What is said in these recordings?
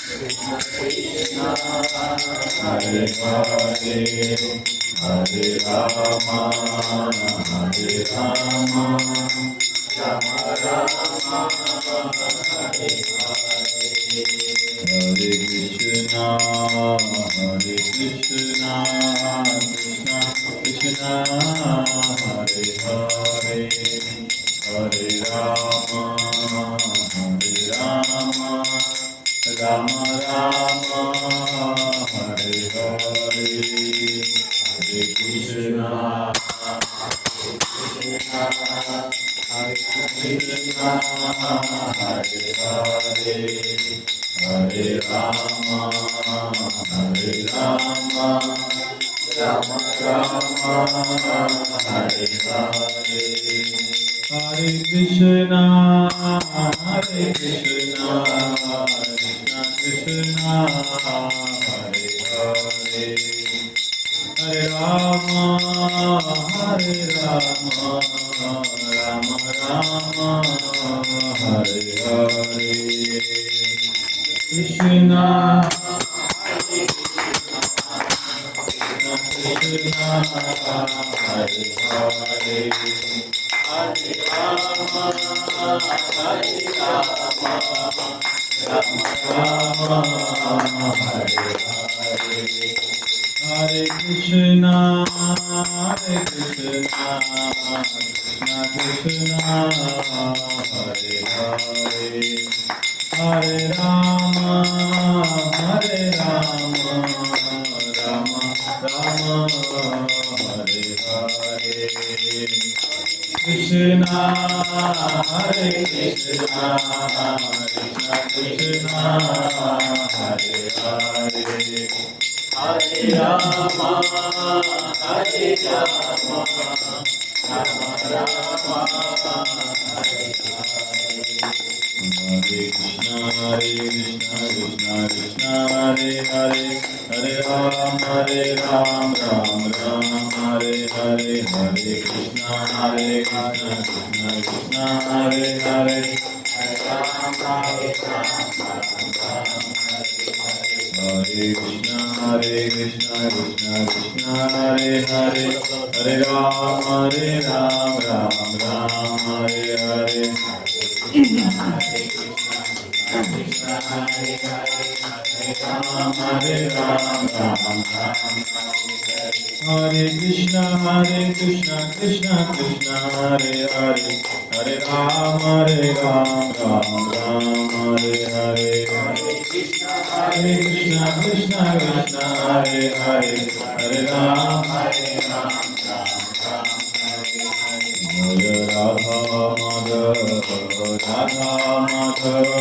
Hare Hare, Hare Rama, Hare Rama, Rama Rama, Hare Hare, Hare Krishna, Hare Krishna, Krishna Krishna, Hare Hare, Hare Rama, Hare Rama, Rama Rama, Hare Hare, Hare Krishna, Krishna, Hare Krishna, Hare Hare, Hare Rama, Hare Rama, Rama Rama, Hare Hare, Hare Krishna, Hare Krishna, Krishna Krishna, Hare Hare, Hare Rama, Hare Rama, Rama Rama, Hare Hare, Krishna, Krishna, Hare Hare, Hare Rama, Hare Rama, Rama Rama, Hare Hare, Hare Krishna, Hare Krishna, Krishna Krishna, Hare Hare, Hare Rama, Hare Rama, Rama Rama, Hare Hare, Krishna, Hare Krishna, Krishna Krishna, Hare Hare, Hare Rama, Hare Rama, Rama Rama, Hare Hare, Hare Krishna, Krishna Krishna, Hare Hare, Hare Ram, Ram Ram, Hare Hare, Hare Krishna, Krishna Krishna, Hare Hare, Hare Ram, Ram Ram, Hare Krishna, Krishna Krishna, Hare Hare, Hare Ram, Ram Ram, Hare Hare, Krishna, Krishna, Hare Hare, Hare Ram, Ram Ram, Hare Krishna, Krishna Krishna, Hare Hare, Hare Ram, Ram Ram, Hare Hare, Hare Krishna, Krishna Krishna, Hare Hare, Hare Ram, Ram Ram, Jaya Radha Madhava, Radha Madhava,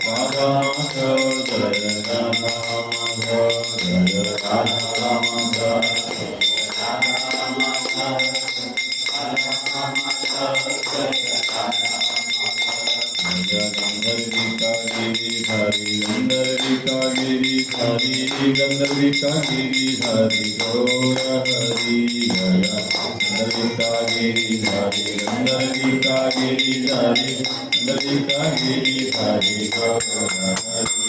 Radha Madhava, Jaya Radha Madhava, Jaya Radha Madhava, Radha Madhava, Radha Madhava, Jaya Radha Madhava, Jaya Gandharvika Giridhari, Gandharvika Giridhari, Gandharvika Giridhari, Gaura Hari, Jaya Gandharvika Giridhari, Gandharvika Giridhari, Gandharvika Giridhari, Gaura Hari,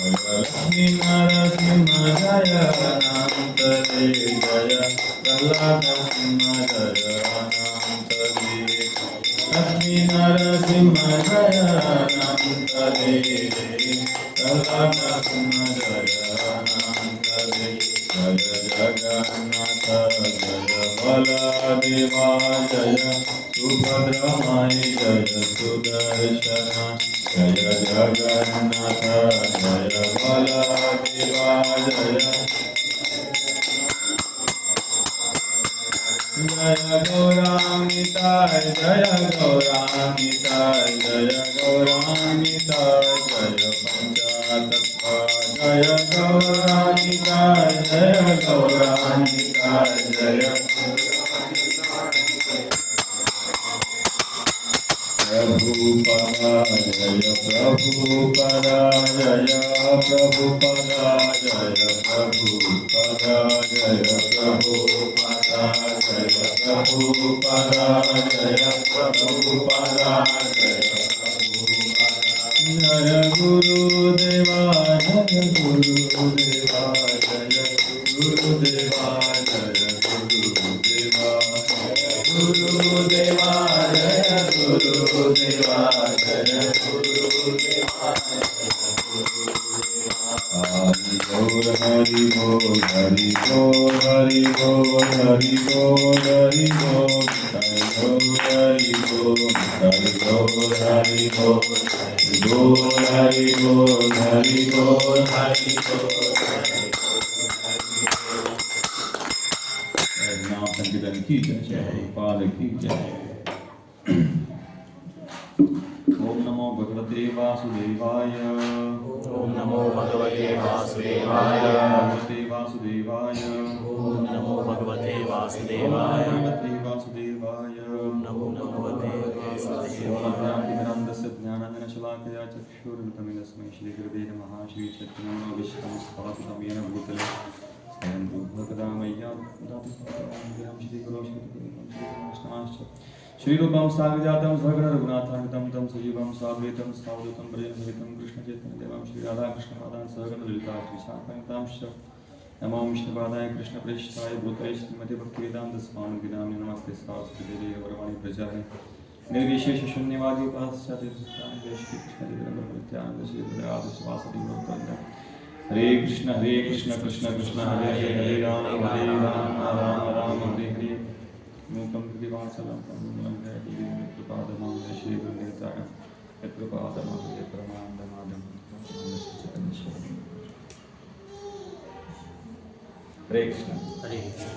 Jaya Lakshmi Narasimha, Jaya Anantare, Jaya Prahlada Simha, Jaya Anantare, Lakshmi Narasimha, Jaya Anantare, Prahlada Simha, Jaya Anantare, Jaya Jagannatha, Jaya Baladeva, Jaya Subhadra Mai, Jaya Sudarshana, Jaya Jagannatha, Jaya Baladeva, Jaya Jaya Gauranitai, Jaya Gauranitai, Jaya Gauranitai, Jaya Panchatattva, Jaya Gauranitai, Jaya Gauranitai, Jaya Prabhupada, Jaya Prabhupada, Jaya Prabhupada, Jaya Prabhupada, Jaya Prabhupada, Jaya Prabhupada, Jaya Prabhupada, Jaya Prabhupada, Jaya Guru Deva, Jaya Guru Deva, Jaya Guru Deva, Jaya Guru Deva, Jaya Guru Deva, Jaya Guru Deva, Jaya Guru Deva. Hari Bol, Hari Bol, Hari Bol, Hari Bol, Hari Bol, Hari Bol, Hari Bol, Hari Bol, Hari Bol, Hari Bol, Hari Bol, Hari Bol. नाम संकीर्तन की जय, पाद की जय। ओम नमो भगवते वासुदेवाय। ओम नमो भगवते वासुदेवाय। भगवते वासुदेवाय। ओम नमो भगवते वासुदेवाय। भगवते वासुदेवाय। नमो भगवते वासुदेवाय। ज्ञानानन्दस्य ज्ञानाञ्जनशलाकया चक्षुरुन्मिलितं तस्मै श्रीगुरवे नमः। श्रीचैतन्यं विष्णुं स्थापितं येन भूतले स्वयं रूपकदा मय्या ददाति श्रीगुरो श्रीकृष्णाश्च श्रीरूपं साग्रजातं सहगण रघुनाथान्वितं तं सजीवं साद्वैतं सावधूतं प्रेमसहितं कृष्णचैतन्यदेवं श्रीराधाकृष्णपादान् सहगण ललिता श्रीशाखान्वितांश्च नमो विष्णुपादाय कृष्णप्रेष्ठाय भूतले श्रीमते भक्तिवेदान्त स्वामी विनाम्नि नमस्ते सारस्वती वरवाणी प्रचारे निर्विशेष शून्यवादी पाश्चात्य जय श्री कृष्ण नित्यानंद श्री वासुदेव गोविंद। हरे कृष्ण कृष्ण कृष्ण हरे हरे राम राम राम हरे हरे। मूकं कृतिवासलं कमलं जयति कृपादमं Shri गुरुदेवताय यत्कृपादमं यत्प्रमादमादं। Hare Krishna.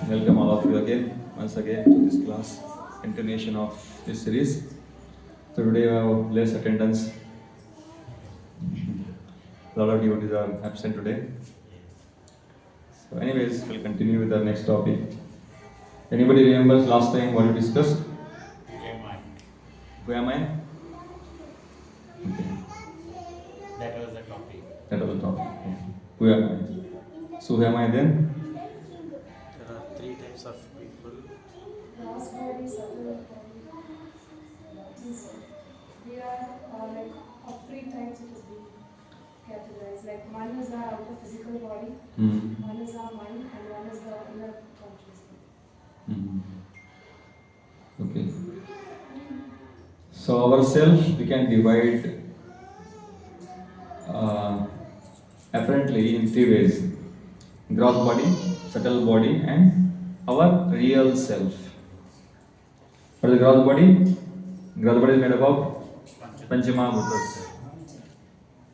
Welcome all of you again, once again to this class, continuation of this series. So today we have less attendance. A lot of devotees are absent today. So anyways, we'll continue with our next topic. Anybody remembers last time what we discussed? Who am I? Okay. That was the topic. That was the topic. Okay. Who am I? So who am I then? There are three types of people. Last body, subtle body. We are like of three types it is being categorized. Like one is our outer physical body, one is our mind, and one is the inner consciousness. Okay. So ourself we can divide apparently in three ways: gross body, subtle body, and our real self. What is the gross body? Gross body is made up of Panchamahabhutas: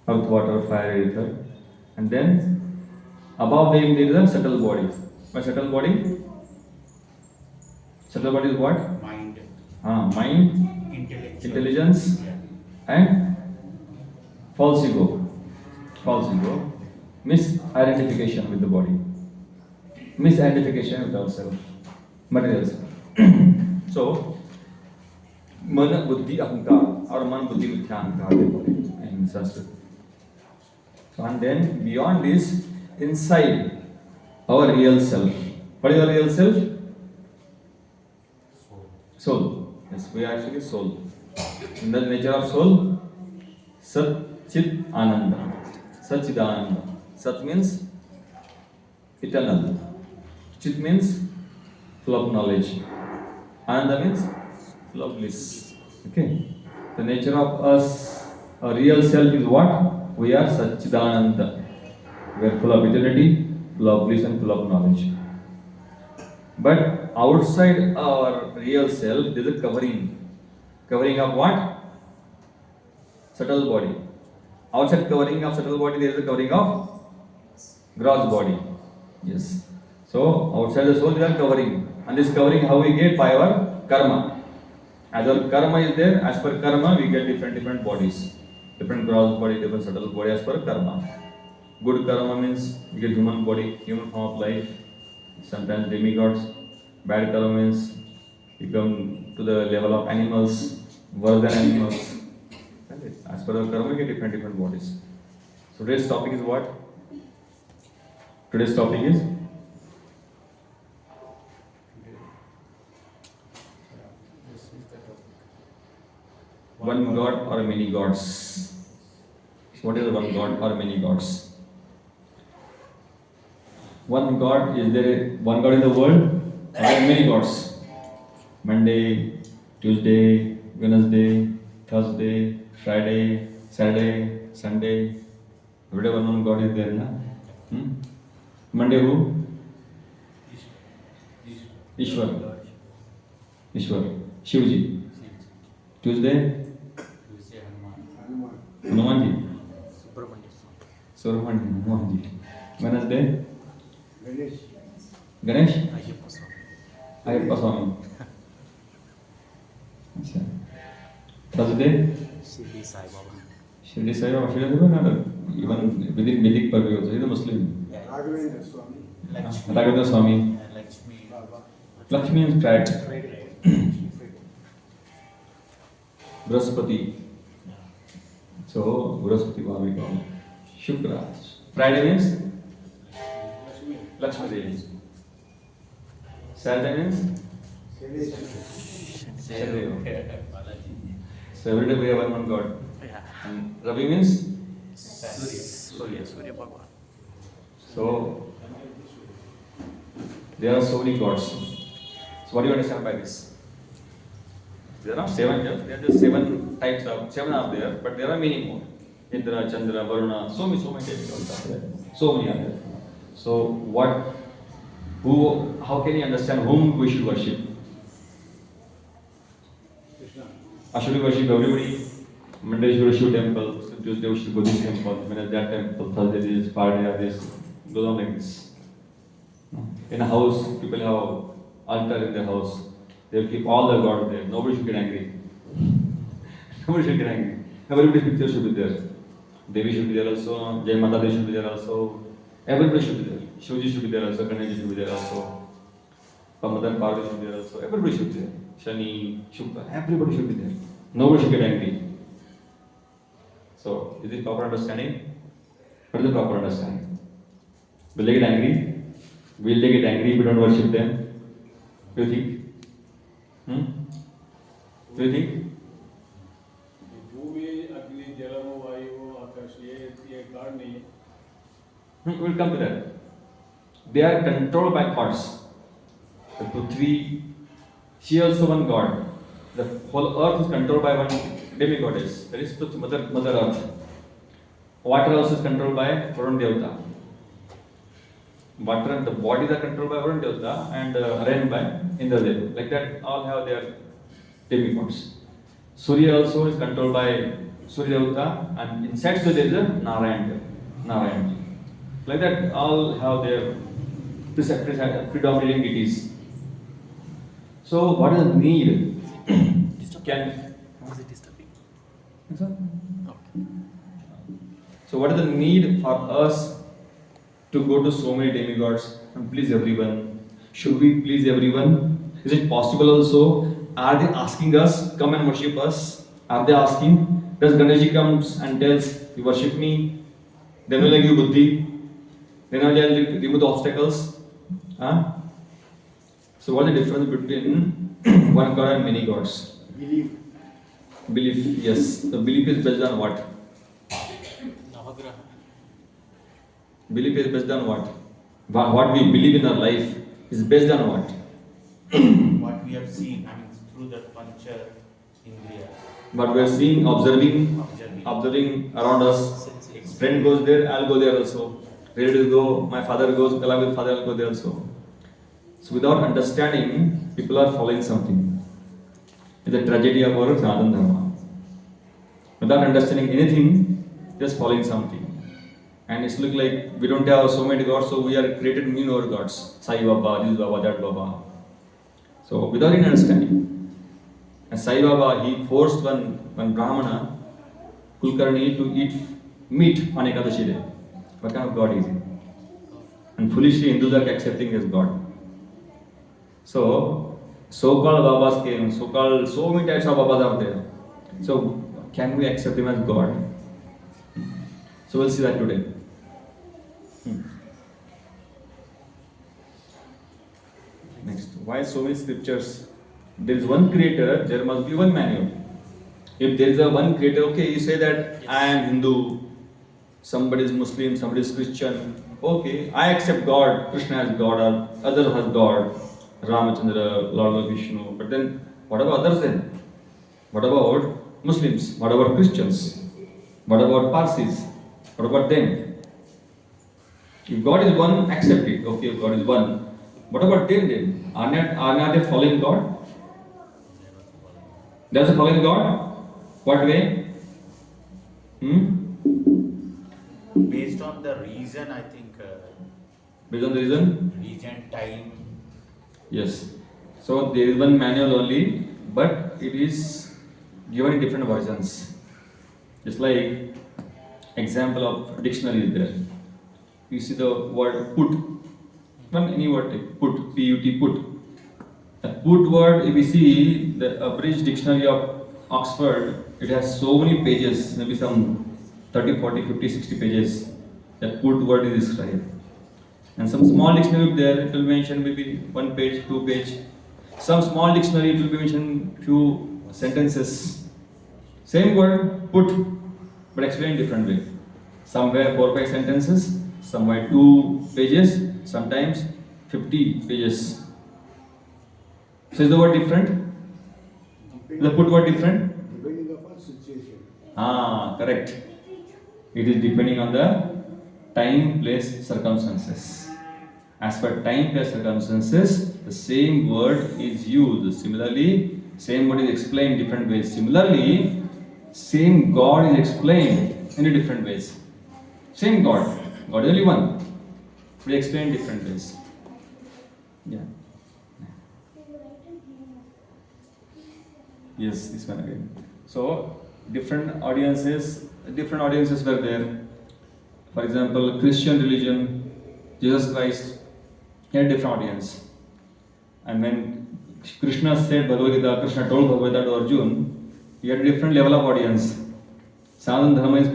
earth, water, fire, ether. And then above them there is a subtle body. What subtle body? Subtle body is what? Mind. Mind, intelligence, and false ego. False ego, misidentification with the body, misidentification with ourselves, material self. So, mana, buddhi, ahankar, or man, buddhi, mithya, ahankar in Sanskrit. So, and then beyond this, inside our real self. What is our real self? Soul. Yes, we are actually soul. In the nature of soul, Sat Chit Ananda. Satchidananda. Sat means eternal. Chit means full of knowledge. Ananda means full of bliss. Okay. The nature of us, our real self is what? We are Satchidananda. We are full of eternity, full of bliss, and full of knowledge. But outside our real self, there is a covering. Covering of what? Subtle body. Outside covering of subtle body, there is a covering of gross body. Yes. So outside the soul, there is a covering. And this covering, how we get? By our karma. As our karma is there, as per karma, we get different bodies. Different gross body, different subtle body as per karma. Good karma means you get human body, human form of life. Sometimes demigods. Bad karma means you come to the level of animals, worse than animals. As per our karma, we get different bodies. So today's topic is what? Today's topic is one God or many gods. So what is the one God or many gods? One God, is there one God in the world? Or are there many gods? Monday, Tuesday, Wednesday, Thursday, Friday, Saturday, Sunday. Every day one God is there, na? Monday who? Ishwar. Ishwar. Shivji. Tuesday? Hanumanji. Subramanya. Hanumanji. Wednesday? Ganesh? Ayyappa Swami. अच्छा Thursday? Shirdi Sai Baba. Shirdi Sai Baba. Shirdi Sai Baba. Even within Vedic purview also, he's a Muslim. Raghavendra Swami. Raghavendra Swami. Lakshmi. Lakshmi is tried. Brahaspati. So Brahaspati Baba we call. Shukra. Friday means Lakshmi Devi. Saturday means Shadeva. So every day we have one God. And Ravi means Surya Bhagwan. so there are so many gods. So what do you understand by this? There are not seven here. There are just seven types of seven are there, but there are many more. Indra, Chandra, Varuna, so many types of gods are there. So many are there. So how can you understand whom we should worship? Should we worship everybody? Monday we should go to Shiv temple, Tuesday we should go to this temple, Wednesday that temple, Thursday this, Friday this, goes on like this. In a house, people have altar in their house. They will keep all the gods there. Nobody should get angry. Nobody should get angry. Everybody's picture should be there. Devi should be there also, Jai Mata Di should be there also. Everybody should be there. Shivji should be there also, Ganesh should be there also. Madan Parvati should be there also. Everybody should be there. Shani, Shukra, everybody should be there. Nobody should get angry. So, is it proper understanding? What is the proper understanding? Will they get angry? Will they get angry if we don't worship them? Do you think? Do you think? भूमि अग्नि जलम वायु आकाश ये God नहीं है. We'll come to that. They are controlled by gods. The Prithvi, she also one god. The whole earth is controlled by one demigoddess. That is Mother Earth. Water also is controlled by Varun Devata. Water and the bodies are controlled by Varun Devata and arranged by Indra Deva. Like that, all have their demigods. Surya also is controlled by Surya Devata, and inside Surya there is a Narayan. Like that, all have their predominating deities. So, what is the need? How is it disturbing? Okay. So, what is the need for us to go to so many demigods and please everyone? Should we please everyone? Is it possible also? Are they asking us, come and worship us? Are they asking? Does Ganeshji comes and tells, you worship me? Then will I give you buddhi? Then I will remove the obstacles? Huh? So what is the difference between one God and many gods? Belief, yes. The belief is based on what? Navagraha. Belief is based on what? What we believe in our life is based on what? What we have seen, through the Pancha Indriya. What we are seeing, observing around us. Friend goes there, I'll go there also. Relatives go, my father goes, along with father, I'll go there also. So without understanding, people are following something. It's a tragedy of our Sanatana Dharma. Without understanding anything, just following something. And it's look like we don't have so many gods, so we are created many more gods. Sai Baba, this Baba, that Baba. So without any understanding. And Sai Baba, he forced one Brahmana, Kulkarni, to eat meat on Ekadashi day. What kind of God is he? And foolishly Hindus are accepting as God. So called Babas came, so many types of Babas are there. So can we accept him as God? So we'll see that today. Next, why so many scriptures? There is one creator, there must be one manual. If there is a one creator, okay, you say that I am Hindu, Somebody is Muslim, somebody is Christian. Okay, I accept God, Krishna has God, or other has God, Ramachandra, Lord Vishnu. But then, what about others then? What about Muslims? What about Christians? What about Parsis? What about them? If God is one, accept it. Okay, if God is one. What about them then? Are they following God? They are following God? What way? Based on the reason, I think, Based on the reason? region, time. Yes. So there is one manual only, but it is given in different versions. Just like example of dictionary is there. You see the word put. From any word like put, P-U-T, put. The put word, if we see the abridged dictionary of Oxford, it has so many pages, maybe some 30, 40, 50, 60 pages. That put word is described. And some small dictionary there, it will mention maybe 1 page, 2 page. Some small dictionary, it will be mentioned few sentences. Same word, put, but explained different way. Somewhere 4 5 sentences, somewhere 2 pages, sometimes 50 pages. So is the word different? The put word different? Depending upon situation. Correct. It is depending on the time, place, circumstances. As per time, place, circumstances, the same word is used. Similarly, same word is explained different ways. Similarly, same God is explained in different ways. Same God. God is only one. We explain different ways. Yeah. Yes, this one again. So different audiences were there. For example, Christian religion, Jesus Christ, he had a different audience. And when Krishna said Bhagavad Gita, Krishna told Bhagavad Gita to Arjun, he had a different level of audience. Sanatana Dharma is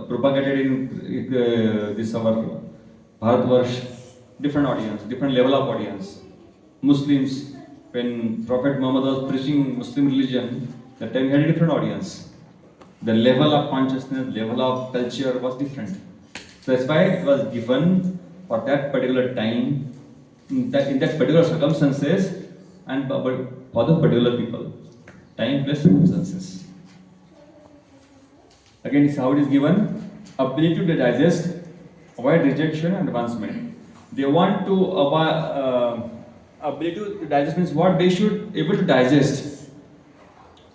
propagated in this our Bharatvarsh, different audience, different level of audience. Muslims, when Prophet Muhammad was preaching Muslim religion, that time he had a different audience. The level of consciousness, level of culture was different. So that's why it was given for that particular time, in that particular circumstances, and for the particular people. Time plus circumstances. Again, this is how it is given. Ability to digest, avoid rejection and advancement. They want to ability to digest means what they should able to digest.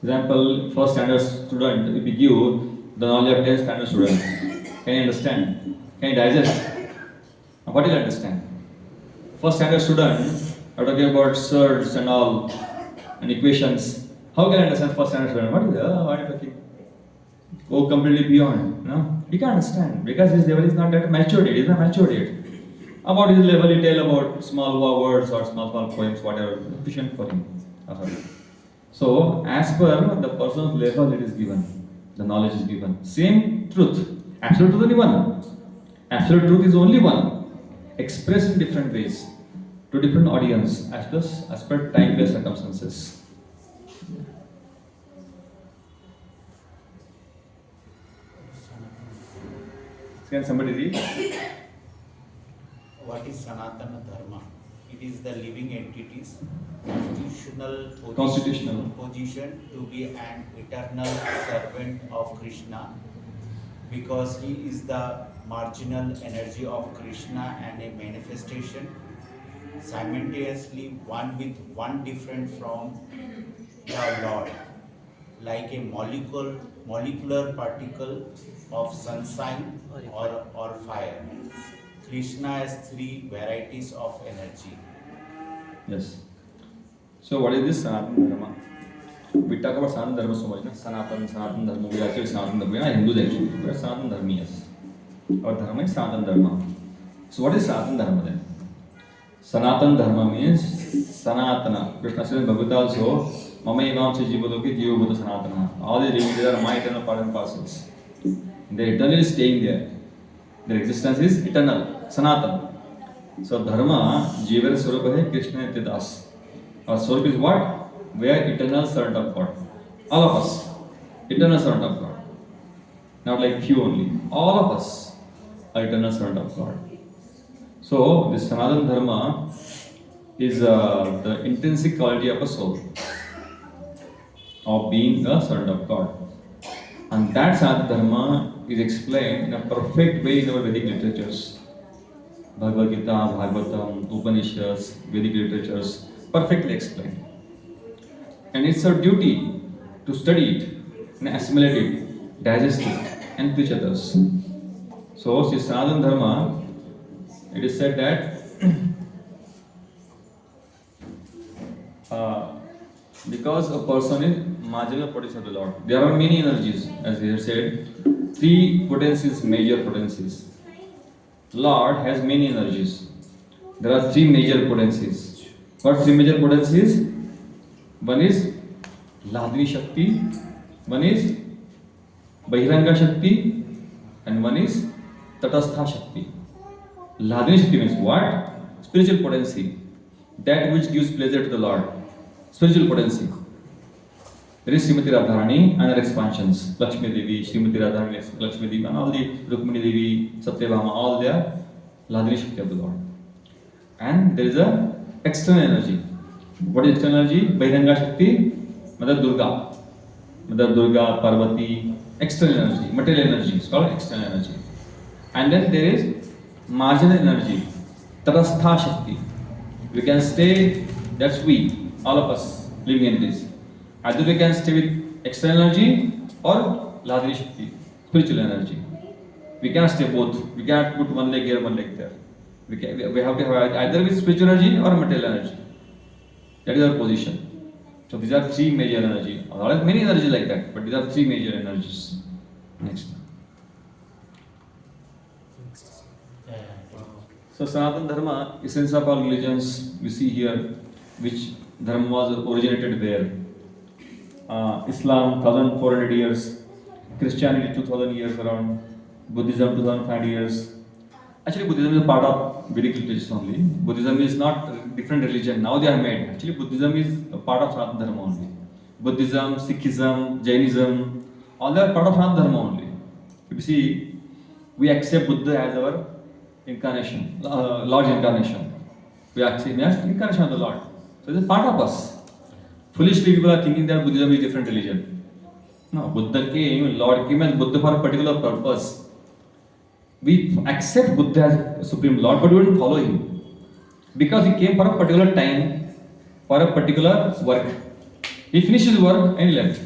Example, first standard student, if we give the knowledge of 10th standard student, can you understand? Can you digest? What do you understand? First standard student are talking about surds and all and equations. How can I understand first standard student? What are you talking? Go completely beyond. No? He can't understand because his level is not that matured yet. He is not matured yet. About his level, he tell about small words or small poems, whatever, sufficient for him. So, as per the person's level, it is given. The knowledge is given. Same truth. Absolute truth is only one. Absolute truth is only one. Expressed in different ways to different audience as per time based circumstances. Can somebody read? What is Sanatana Dharma? It is the living entity's Constitutional position to be an eternal servant of Krishna, because he is the marginal energy of Krishna and a manifestation, simultaneously one different from the Lord, like a molecular particle of sunshine or fire. Krishna has 3 varieties of energy. Yes. So what is this Sanatana Dharma? We talk about Sanatana Dharma so much. Sanatana Dharma. We actually Sanatana Dharma. We are Hindus actually. We are Sanatana Dharmiyas. Our Dharma is Sanatana Dharma. So what is Sanatana Dharma then? Sanatana Dharma means Sanatana. Krishna says in Bhagavad Gita also, Mama Imam Se Jivaloki Jiva Bhuta Sanatana. All the living there are my eternal part and parcels. They are eternally staying there. Their existence is eternal. Sanatana. So Dharma, Jiva Swarupa hai Krishna Nityadas. Our Swarup is what? We are eternal servant of God. All of us. Eternal servant of God. not like few only. All of us are eternal servant of God. So this Sanatana Dharma is the intrinsic quality of a soul, of being a servant of God. And that Sanatana Dharma is explained in a perfect way in our Vedic literatures. Bhagavad Gita, Bhagavatam, Upanishads, Vedic literatures, perfectly explained. And it's our duty to study it and assimilate it, digest it, and teach others. So, Sri Sanatana Dharma, it is said that because a person is marginal potency of the Lord, there are many energies, as we have said, three potencies, major potencies. Lord has many energies. There are three major potencies. What three major potencies? One is Ladini Shakti, one is Bahiranga Shakti, and one is Tatastha Shakti. Ladini Shakti means what? Spiritual potency. That which gives pleasure to the Lord. Spiritual potency. There is Srimati Radharani and her expansions. Lakshmi Devi, Srimati Radharani, Lakshmi Devi, and all the Rukmini Devi, Satyabhama, all they are Ladini Shakti of the Lord. And there is a external energy. What is external energy? Bahiranga Shakti, Mother Durga. Mother Durga, Parvati, external energy, material energy, it's called external energy. And then there is marginal energy, Tatastha Shakti. We can stay, that's we, all of us living in this. Either we can stay with external energy or Ladini Shakti, spiritual energy. We cannot stay both. We cannot put one leg here, one leg there. We have to have either with spiritual energy or material energy. That is our position. So these are three major energies. There are many energies like that, but these are three major energies. Next. So Sanatana Dharma, essence of all religions, we see here which dharma was originated where. Islam 1400 years, Christianity 2000 years around, Buddhism 2005 years. Actually Buddhism is a part of Vedic literatures only. Buddhism is not a different religion, now they are made. Actually Buddhism is a part of Sanatana Dharma only. Buddhism, Sikhism, Jainism, all they are part of Sanatana Dharma only. If you see, we accept Buddha as our incarnation, Lord's incarnation. We accept him as incarnation of the Lord. So it is part of us. Foolishly people are thinking that Buddhism is a different religion. No, Buddha came, Lord came as Buddha for a particular purpose. We accept Buddha as Supreme Lord, but we don't follow him. Because he came for a particular time, for a particular work. He finished his work and he left.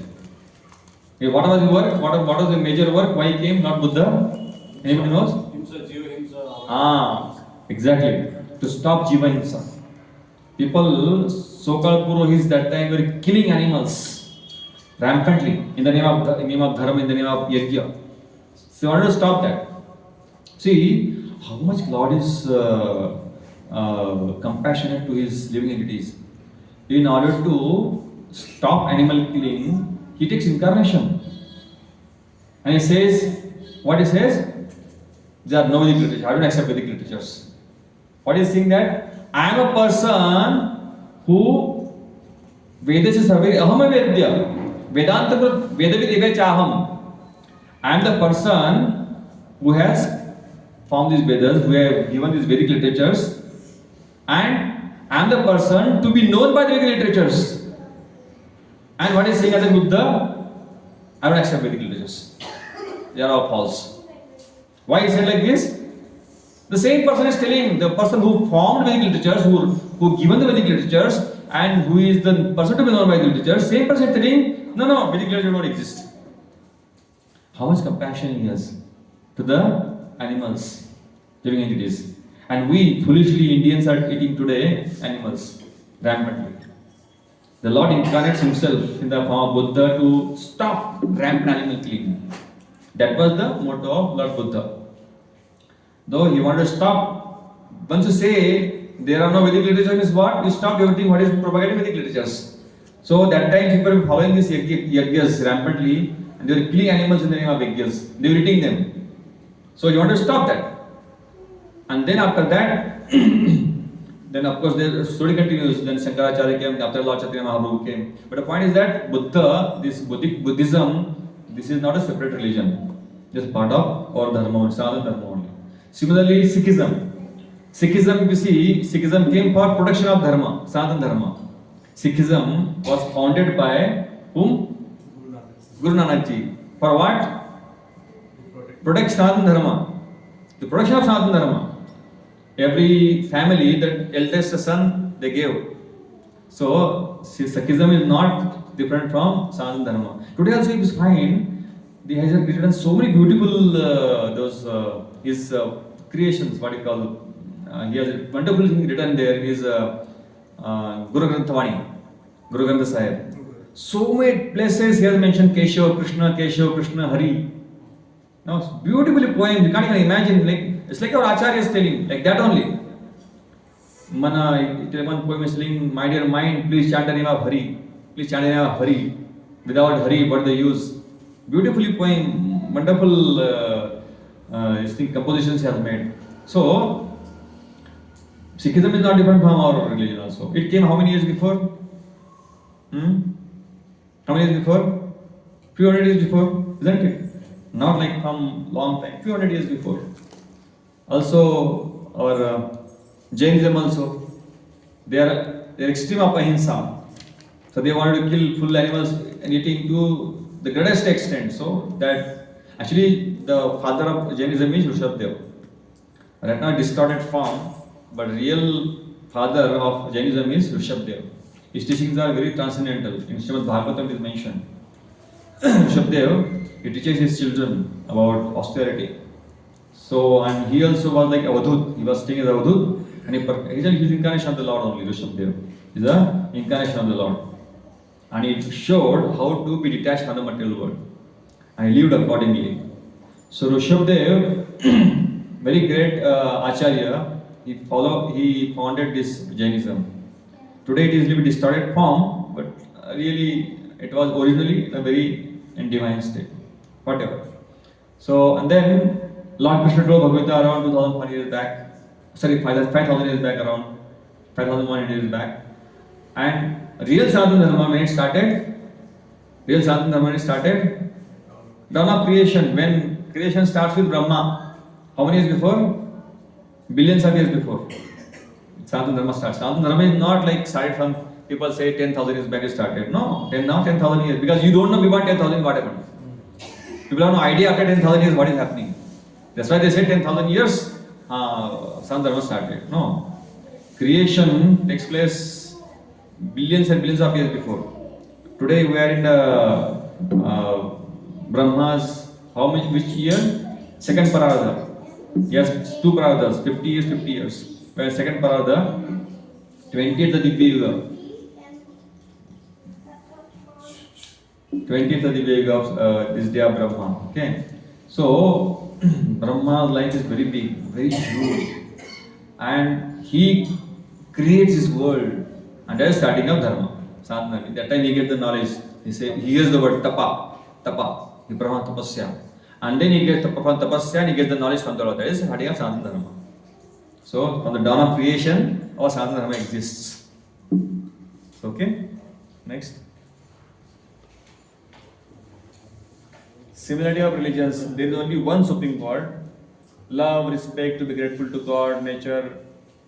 What was his work? What was the major work? Why he came, not Buddha? Anybody knows? Himsa, Jiva Himsa. Exactly. To stop Jiva Himsa. People, so-called Purohits that time were killing animals rampantly in the name of Dharma, in the name of Yajna. So, in order to stop that, see how much Lord is compassionate to his living entities. In order to stop animal killing, he takes incarnation. And he says, what he says? There are no Vedic literatures. I don't accept Vedic literatures. What is saying that? I am a person who Vedasya sarve aham vedya Vedanta Vedavid chaham. I am the person who has formed these Vedas, who have given these Vedic literatures, and I am the person to be known by the Vedic literatures. And what is saying as a Buddha? I don't accept Vedic literatures. They are all false. Why is it like this? The same person is telling, the person who formed Vedic literatures, who given the Vedic literatures, and who is the person to be known by the literatures, same person is telling, no, Vedic literature don't exist. How much compassion he has to the animals, living entities. And we, foolishly, Indians are eating today animals rampantly. The Lord incarnates himself in the form of Buddha to stop rampant animal killing. That was the motto of Lord Buddha. Though he wanted to stop, once you say there are no Vedic literatures, means what? You stop everything what is propagating Vedic literatures. So that time people were following these yajnas rampantly, and they were killing animals in the name of yajnas. They were eating them. So you want to stop that. And then after that, then of course the story continues. Then Shankaracharya came, after Lord Chaitanya Mahaprabhu came. But the point is that Buddha, this Buddhism, this is not a separate religion. Just part of our dharma, Sanatana dharma only. Similarly, Sikhism. Sikhism, if you see, Sikhism came for protection of dharma, Sanatana dharma. Sikhism was founded by whom? Guru Nanak Ji. For what? Protect Sanatana dharma. The protection of Sanatana dharma. Every family, that eldest son, they gave. So, Sikhism is not different from Sanatana dharma. Today also you find, he has written so many beautiful his creations, what you call. He has a wonderful thing written there. His Guru Granth Vani, Guru Granth Sahib. So many places he has mentioned Keshav Krishna, Hari. Now, beautifully poem. You can't even imagine. Like it's like our Acharya is telling, like that only. One poem is saying, "My dear mind, please chant the name of Hari. Please chant the name of Hari. Without Hari, what the use?" Beautifully poem, wonderful compositions he has made. So, Sikhism is not different from our religion also. It came how many years before? How many years before? Few hundred years before, isn't it? Not like from long time, few hundred years before. Also, our Jainism also, they are extreme of ahimsa. So they wanted to kill full animals and eating to the greatest extent. So that actually the father of Jainism is Rishabdev. Right now distorted form, but real father of Jainism is Rishabdev. His teachings are very transcendental. In Srimad Bhagavatam it is mentioned. Rishabdev, he teaches his children about austerity. So, and he also was like Avadhut. He was staying as Avadhut, and he is incarnation of the Lord only. Rishabdev is the incarnation of the Lord, and it showed how to be detached from the material world, and he lived accordingly. So Rishabdev, very great Acharya, he founded this Jainism. Today it is a little bit distorted form, but really it was originally a very divine state. Whatever. So, and then Lord Krishna told Bhagavad Gita around 2000 years back, 5,000 years back, around 5,100 years back. And real Sanatana Dharma, when it started, dawn of creation, when creation starts with Brahma, how many years before? Billions of years before. Sanatana Dharma starts. Sanatana Dharma is not like started from, people say 10,000 years back it started. No, 10,000 years. Because you don't know before 10,000 what happened. People have no idea after 10,000 years what is happening. That's why they say 10,000 years Sanatana Dharma started. No. Creation takes place billions and billions of years before. Today we are in the Brahma's, which year? Second Parada. Yes, two Paradas, 50 years, 50 years. Where second Parada, 20th of Divya Yuga. 20th of Divya Yuga of this day of Brahma. Okay. So, Brahma's life is very big, very huge. And he creates his world. And that is starting of Dharma. Sadhana. That time he gets the knowledge. He hears the word tapa. He brahma tapasya. And then he gets the tapasya and he gets the knowledge from the Lord. That is starting of Sanatana Dharma. So, from the dawn of creation, our Sanatana Dharma exists. Okay? Next. Similarity of religions. There is only one Supreme God. Love, respect, to be grateful to God, nature,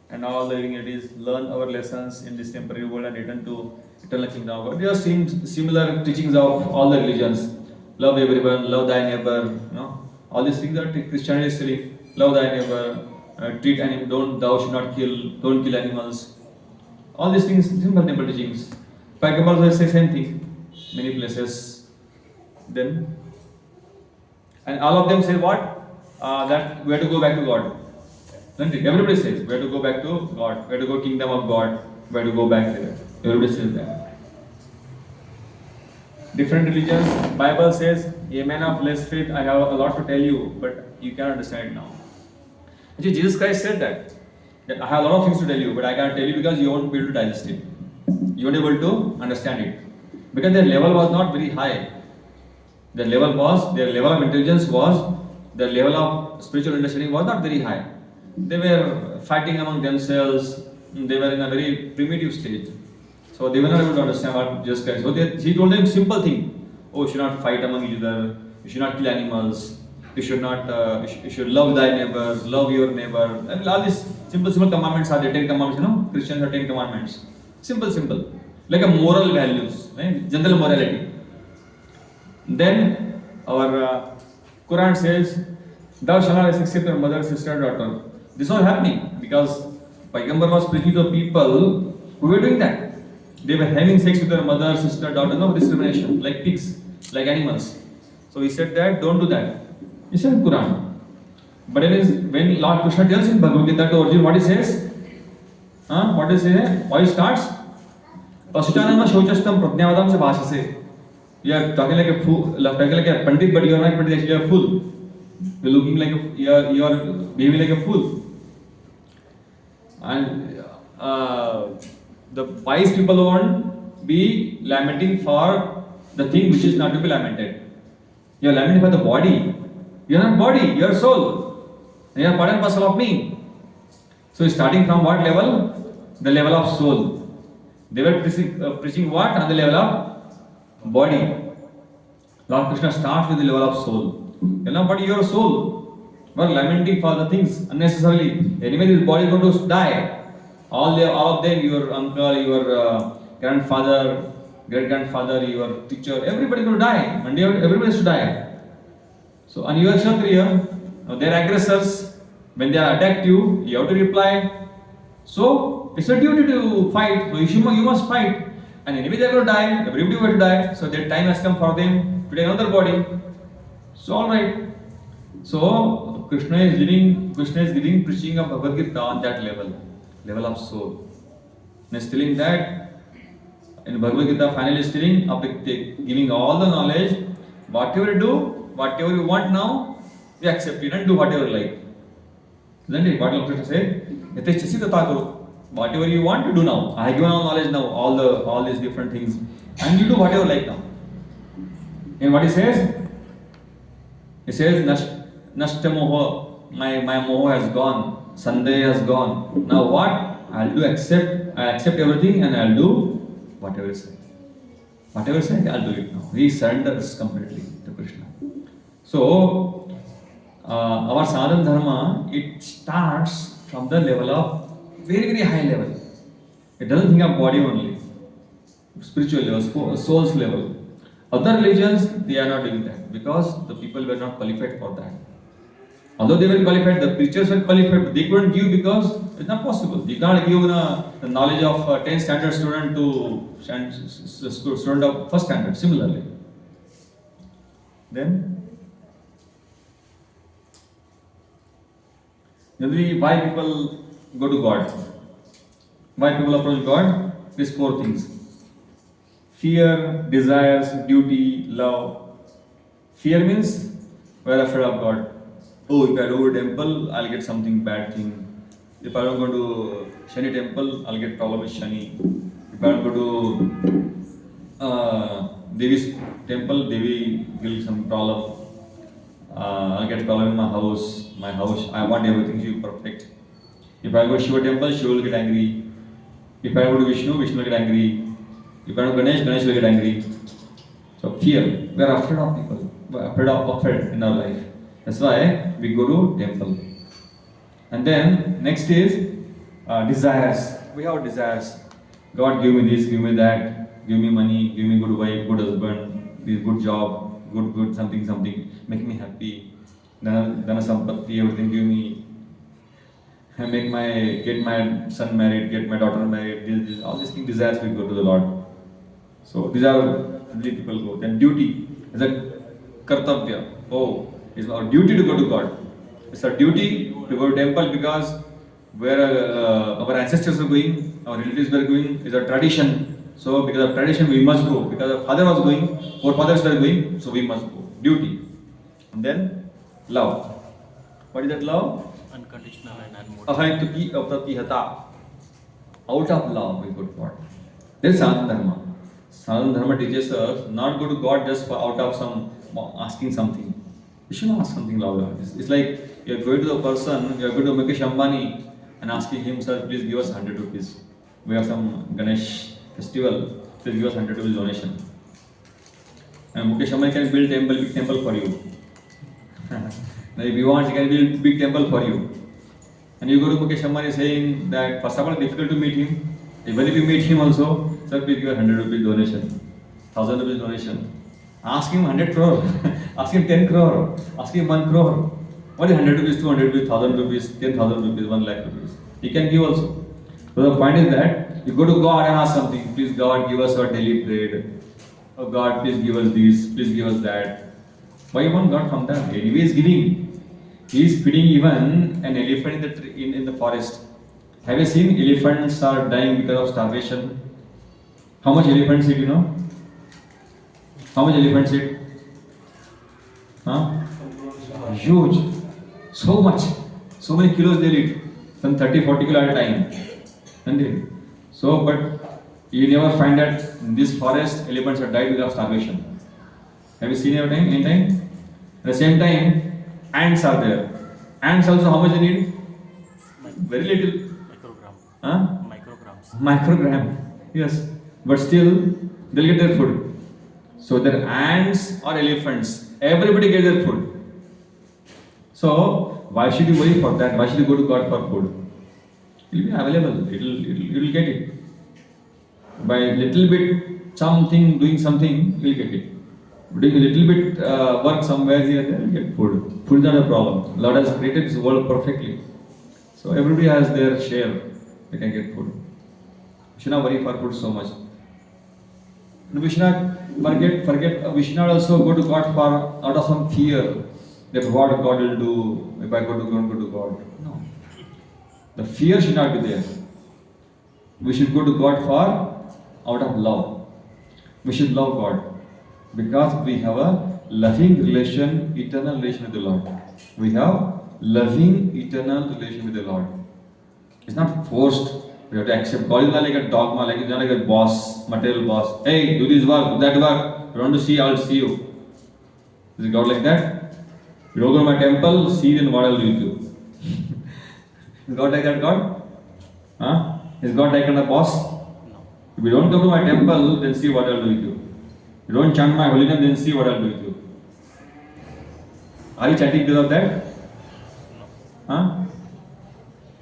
and all the living entities. Learn our lessons in this temporary world and return to eternal kingdom of God. There are similar teachings of all the religions. Love everyone, love thy neighbor. All these things are Christianity is telling. Love thy neighbor, treat animals, thou should not kill, don't kill animals. All these things, simple teachings. Paigambar also say same thing, many places. Then, and all of them say what? That we have to go back to God. Everybody says we have to go back to God, we have to go kingdom of God, we have to go back there. Everybody says that. Different religions, Bible says, a man of less faith, I have a lot to tell you, but you cannot understand it now. Actually, Jesus Christ said that I have a lot of things to tell you, but I can't tell you because you won't be able to digest it. You won't be able to understand it. Because their level was not very high. Their level of intelligence was, their level of spiritual understanding was not very high. They were fighting among themselves, they were in a very primitive stage. So they were not able to understand what Jesus Christ. So he told them simple thing. Oh, you should not fight among each other, you should not kill animals, You should not. You should love thy neighbor, love your neighbor. I mean, all these simple commandments are the 10 commandments. You know, Christians have 10 commandments. Simple, like a moral values, right? General morality. Then our Quran says, "Thou shalt not accept your mother, sister, daughter." This was happening because Paigambar was preaching to people who were doing that. They were having sex with their mother, sister, daughter, no discrimination, like pigs, like animals. So he said that don't do that. He said in Quran. But it is when Lord Krishna tells in Bhagavad Gita to Arjuna, what he says? What he says? Why he starts? Pasuchanama Shauchastam Prajnavadam se bhashase. You are talking like a fool, talking like a pandit, but you are not pandit, actually you are a fool. You are looking like you are behaving like a fool. And the wise people won't be lamenting for the thing which is not to be lamented. You are lamenting for the body. You are not body, you are soul. You are part and parcel of me. So starting from what level? The level of soul. They were preaching what? On the level of body. Lord Krishna starts with the level of soul. You are not body, you are soul. You are lamenting for the things unnecessarily. Anyway, this body is going to die. All of them, your uncle, your grandfather, great-grandfather, your teacher, everybody is going to die. One day everybody has to die. So, and you are Kshatriya, they are aggressors. When they are attacked you have to reply. So, it's a duty to fight. So, you must fight. And anyway, they are going to die. Everybody will die. So, their time has come for them to take another body. So, alright. So, Krishna is giving preaching of Bhagavad Gita on that level of soul. And he's telling that in Bhagavad Gita, finally is telling, after giving all the knowledge, whatever you do, whatever you want now, we accept it and do whatever you like. Isn't it? What Lord Krishna said? Whatever you want to do now. I have given all knowledge now, all these different things. And you do whatever you like now. And what he says? He says, Nashta moha, my moha has gone, Sandaya has gone. Now what? I accept everything and I'll do whatever you say. Whatever you say, I'll do it now. He surrenders completely to Krishna. So, our sadhana dharma, it starts from the level of very high level. It doesn't think of body only. Spiritual level, soul's level. Other religions, they are not doing that because the people were not qualified for that. Although they were qualified, the preachers were qualified, but they couldn't give because it's not possible. You can't give the knowledge of a 10th standard student to student of 1st standard, similarly. Then, generally, why people go to God? Why people approach God? These 4 things. Fear, desires, duty, love. Fear means we are afraid of God. Oh, if I go to temple, I'll get something bad thing. If I don't go to Shani temple, I'll get problem with Shani. If I don't go to Devi's temple, Devi will some problem. I'll get problem in my house. I want everything to be perfect. If I go to Shiva temple, Shiva will get angry. If I go to Vishnu will get angry. If I go to Ganesh will get angry. So fear. We are afraid of people. We are afraid in our life. That's why we go to temple. And then next is desires. We have desires. God, give me this, give me that, give me money, give me good wife, good husband, good job, good something, make me happy. Dana sampatti, everything give me. Get my son married, get my daughter married. This, all these things, desires, we go to the Lord. So these are really people go. Then duty is a kartavya. Oh, it's our duty to go to God. It's our duty to go to temple because where our ancestors were going, our relatives were going, is our tradition. So because of tradition we must go. Because our father was going, our fathers were going, so we must go. Duty. And then love. What is that love? Unconditional and unmotivated. Ahaytuki apratihata. Out of love we go to God. This is Sanatana Dharma. Sanatana Dharma teaches us not go to God just for out of some asking something. You should not ask something louder. It's like you are going to the person, you are going to Mukesh Ambani and asking him, sir, please give us 100 rupees. We have some Ganesh festival, please give us 100 rupees donation. And Mukesh Ambani can build big temple for you. Now, if you want, he can build big temple for you. And you go to Mukesh Ambani saying that first of all, difficult to meet him. Even if you meet him also, sir, please give 100 rupees donation, 1000 rupees donation. Ask him 100 crore, ask him 10 crore, ask him 1 crore. What is 100 rupees, 200 rupees, 1000 rupees, 10,000 rupees, 1 lakh rupees? He can give also. So the point is that you go to God and ask something, please God give us our daily bread. Oh God, please give us this, please give us that. Why you want God from that? Anyway, he is giving. He is feeding even an elephant in the in the forest. Have you seen elephants are dying because of starvation? How much elephants eat, you know? How much elephants eat? Huh? Huge. So much. So many kilos they eat. Some 30-40 kilo at a time. Isn't it? So, but you never find that in this forest elephants are died because of starvation. Have you seen any time? At the same time, ants are there. Ants also how much they need? Very little. Huh? Microgram. Yes. But still, they'll get their food. So there are ants or elephants. Everybody gets their food. So why should you worry for that? Why should you go to God for food? It will be available. You'll get it. By little bit something, doing something, you'll get it. Doing a little bit work somewhere here, there, you'll get food. Food is not a problem. Lord has created this world perfectly. So everybody has their share. They can get food. We should not worry for food so much. And we should not forget, we should not also go to God for out of some fear that what God will do if I don't go to God. No. The fear should not be there. We should go to God for out of love. We should love God because we have a loving relation, eternal relation with the Lord. We have loving, eternal relation with the Lord. It's not forced. We have to accept. God is not like a dogma, like it's not like a boss, material boss. Hey, do this work, do that work. You want to see, I'll see you. Is God like that? You don't go to my temple, see then what I'll do with you. Is God like that God? Huh? Is God like a boss? If you don't come to my temple, then see what I'll do with you. You don't chant my holy name, then see what I'll do with you. Are you chanting because of that? Huh?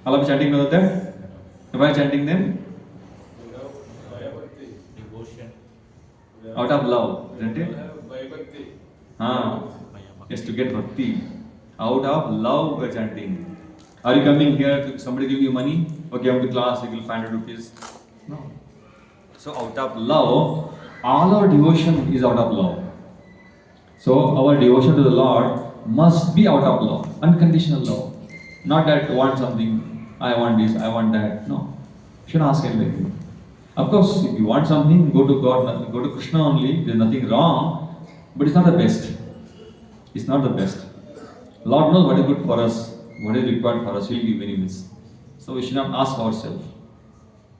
All of you chanting because of that? Why chanting them? Devotion. Out of love, isn't it? Bhakti. Yes, to get bhakti. Out of love we're chanting. Are you coming here to somebody give you money? Okay, come to class, you will 500 rupees. No. So out of love, all our devotion is out of love. So our devotion to the Lord must be out of love, unconditional love. Not that want something, I want this, I want that. No. You shouldn't ask anything. Of course, if you want something, go to God, go to Krishna only. There's nothing wrong, but it's not the best. It's not the best. Lord knows what is good for us, what is required for us. He'll give anyways. So we should not ask ourselves.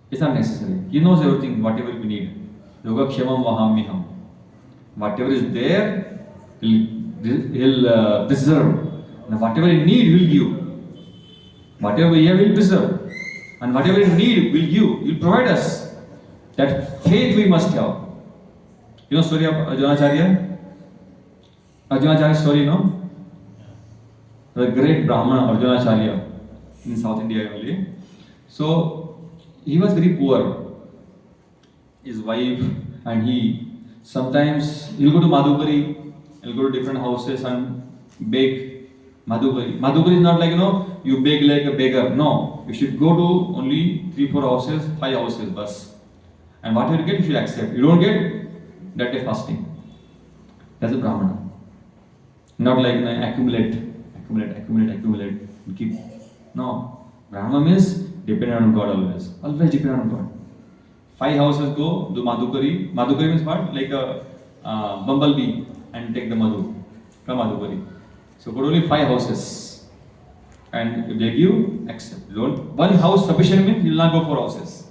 It's not necessary. He knows everything, whatever we need. Yoga kshemam vahamiham. Whatever is there, he'll preserve. And whatever you need, he'll give. Whatever we have, we'll preserve. And whatever we need, we'll give. He'll provide us. That faith we must have. You know story of Arjunacharya? Arjunacharya's story, no? The great Brahmana Arjunacharya in South India only. So, he was very poor. His wife and he, sometimes he'll go to Madhukari, he'll go to different houses and beg Madhukari. Madhukari is not like, you beg like a beggar. No, you should go to only 3-4 houses, 5 houses, bus. And whatever you get, you should accept. You don't get, that day fasting. That's a Brahmana. Not like accumulate, keep. No, Brahmana means dependent on God always. Always dependent on God. 5 houses go, do Madhukari. Madhukari means what? Like a bumblebee and take the madhu from Madhukari. So go to only 5 houses. And if they give, accept. Don't. One house sufficient means he will not go 4 houses.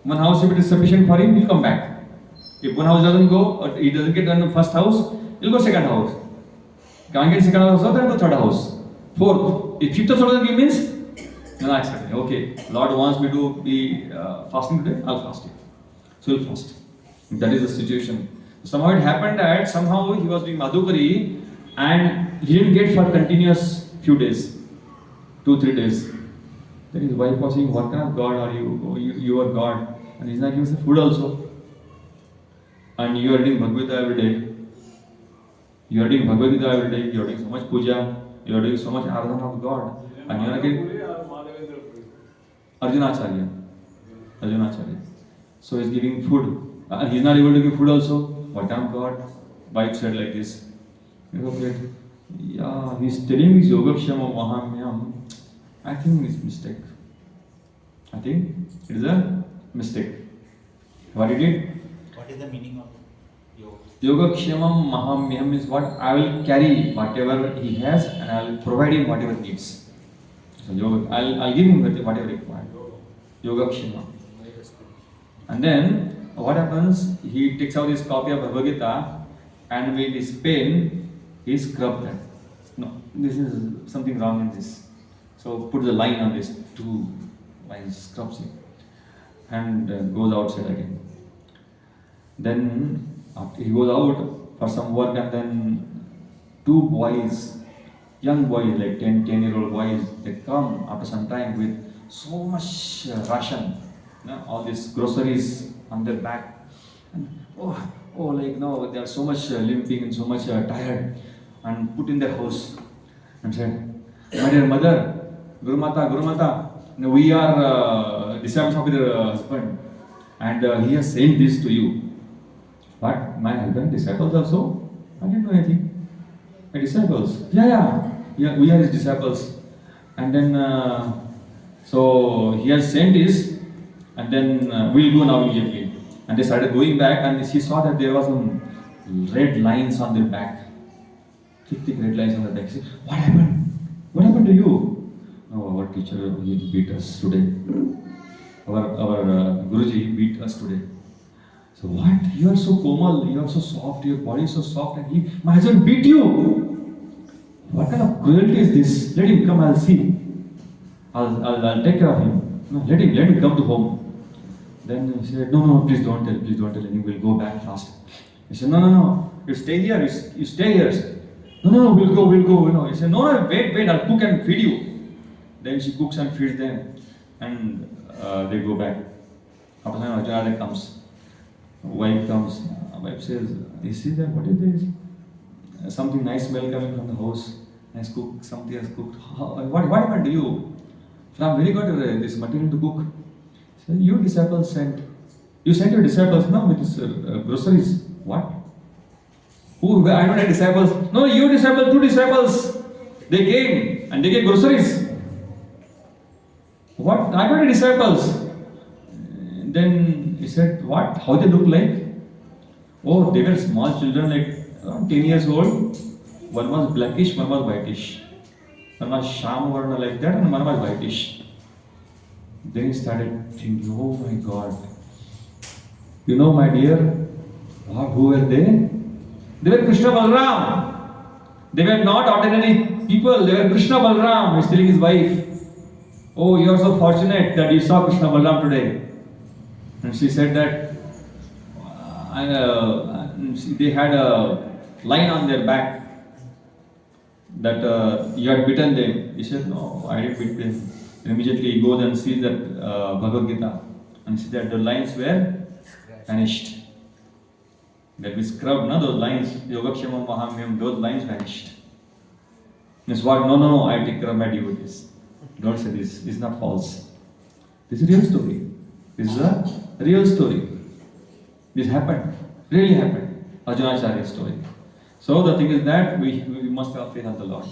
One house, if it is sufficient for him, he will come back. If one house doesn't go, or he doesn't get on the first house, he will go second house. Can't get second house, then go third house. Fourth. If fifth house doesn't give means, no, accept. Okay, Lord wants me to be fasting today, I'll fast it. So he'll fast. That is the situation. Somehow it happened that somehow he was doing Madhukari and he didn't get for continuous few days, 2-3 days. Then his wife was saying, what kind of God are you? Oh, you are God. And he's not giving us food also. And you are reading Bhagavad Gita every day. You are doing Bhagavad Gita every day. You are doing so much puja. You are doing so much aradhana of God. And you are getting Arjunacharya. Arjunacharya. So he's giving food. He's not able to give food also. What kind of God? Wife said like this. Yeah, he's telling his Yogakshama Mahamyam. I think it's mistake. I think it is a mistake. What he did? What is the meaning of yoga? Yogakshemam Mahamyam is what I will carry whatever he has and I will provide him whatever he needs. So yoga, I'll give him whatever required. Yogakshema. And then what happens? He takes out his copy of Bhagavad Gita and with his pen he scrubs that. No, this is something wrong in this. So put the line on this, 2 lines, scrubs it and goes outside again. Then after he goes out for some work and then 2 boys, young boys like 10-year-old boys, they come after some time with so much ration, all these groceries on their back. And they are so much limping and so much tired and put in their house and said, my dear mother, Guru Mata, we are disciples of your husband and he has sent this to you. What? My husband disciples also? I didn't know anything. My disciples? Yeah, we are his disciples. And then, so he has sent this and then we'll go now immediately. And they started going back and she saw that there was some red lines on their back. Thick red lines on the back. She said, what happened? What happened to you? No, our teacher he beat us today. Our Guruji beat us today. So what? You are so komal, you are so soft, your body is so soft and my husband beat you. What kind of cruelty is this? Let him come, I'll see. I'll take care of him. No, let him come to home. Then he said, no, please don't tell him, we'll go back fast. He said, no, you stay here, you stay here. No, we'll go. He said, no, wait, I'll cook and feed you. Then she cooks and feeds them and they go back. After some time, Arjuna comes. Wife comes. Wife says, you see that, what is this? Something nice smell coming from the house. Nice cook, something has cooked. What happened to you? From where you got this material to cook? So you disciples sent. You sent your disciples now with this groceries. What? Who? I don't have disciples. No, you disciples, 2 disciples. They came and they gave groceries. What? I got disciples. Then he said, what? How they look like? Oh, they were small children, like around 10 years old. One was blackish, one was whitish. One was Sham Varna like that, and one was whitish. Then he started thinking, oh my God. You know, my dear, who were they? They were Krishna Balram. They were not ordinary people, they were Krishna Balram. He was telling his wife, oh, you are so fortunate that you saw Krishna Balram today. And she said that they had a line on their back that you had beaten them. He said, no, I didn't beat them. And immediately he goes and sees that Bhagavad Gita and sees that the lines were vanished. That we scrubbed, those lines, Yogakshema Mahamyam, those lines vanished. Means what? No, I take care of my devotees. Don't say this, it's not false. This is a real story. This is a real story. This happened, really happened. Arjunacharya's story. So the thing is that we must have faith in the Lord.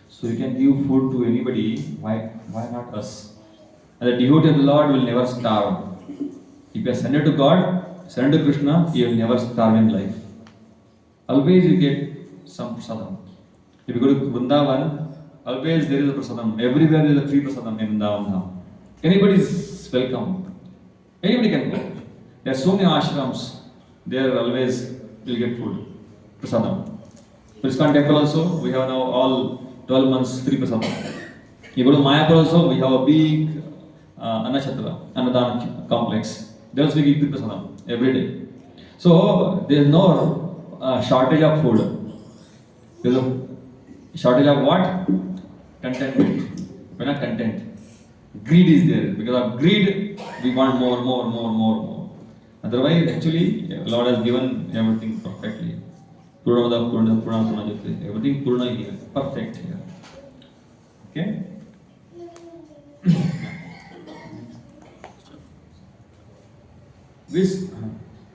So you can give food to anybody, why not us? And the devotee of the Lord will never starve. If you are surrendered to God, surrender to Krishna, you will never starve in life. Always you get some prasadam. If you go to Vrindavan, always there is a prasadam. Everywhere there is a free prasadam in Vrindavan now. Anybody is welcome. Anybody can go. There are so many ashrams. There always will get food. Prasadam. ISKCON temple also, we have now all 12 months free prasadam. You go to Mayapur also, we have a big Annadana complex. There also we give free prasadam every day. So there is no shortage of food. There is a Shortage of what? Contentment. We're not content. Greed is there. Because of greed, we want more. Otherwise, actually, Lord has given everything perfectly. Everything Purna here, perfect here. Okay?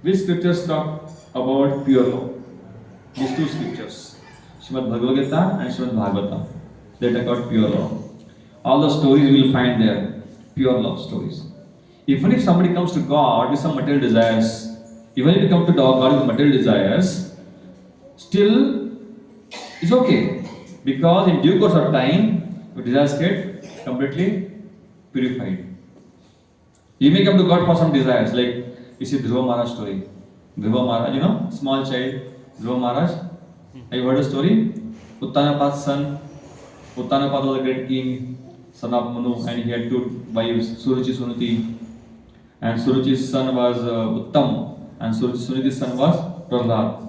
Which scriptures talk about pure law? These two scriptures, Srimad Bhagavad Gita and Srimad Bhagavatam, they talk about pure law. All the stories you will find there, pure love stories. Even if somebody comes to God with some material desires, even if you come to God with material desires, still it's okay. Because in due course of time, your desires get completely purified. You may come to God for some desires, like you see Dhruva Maharaj story. Dhruva Maharaj, small child, Dhruva Maharaj. Have you heard the story? Uttanapad's son. Uttanapad was a great king, son of Manu, and he had two wives, Suruchi, Sunuti. And Suruchi's son was Uttam, and Suniti's son was Prahlad.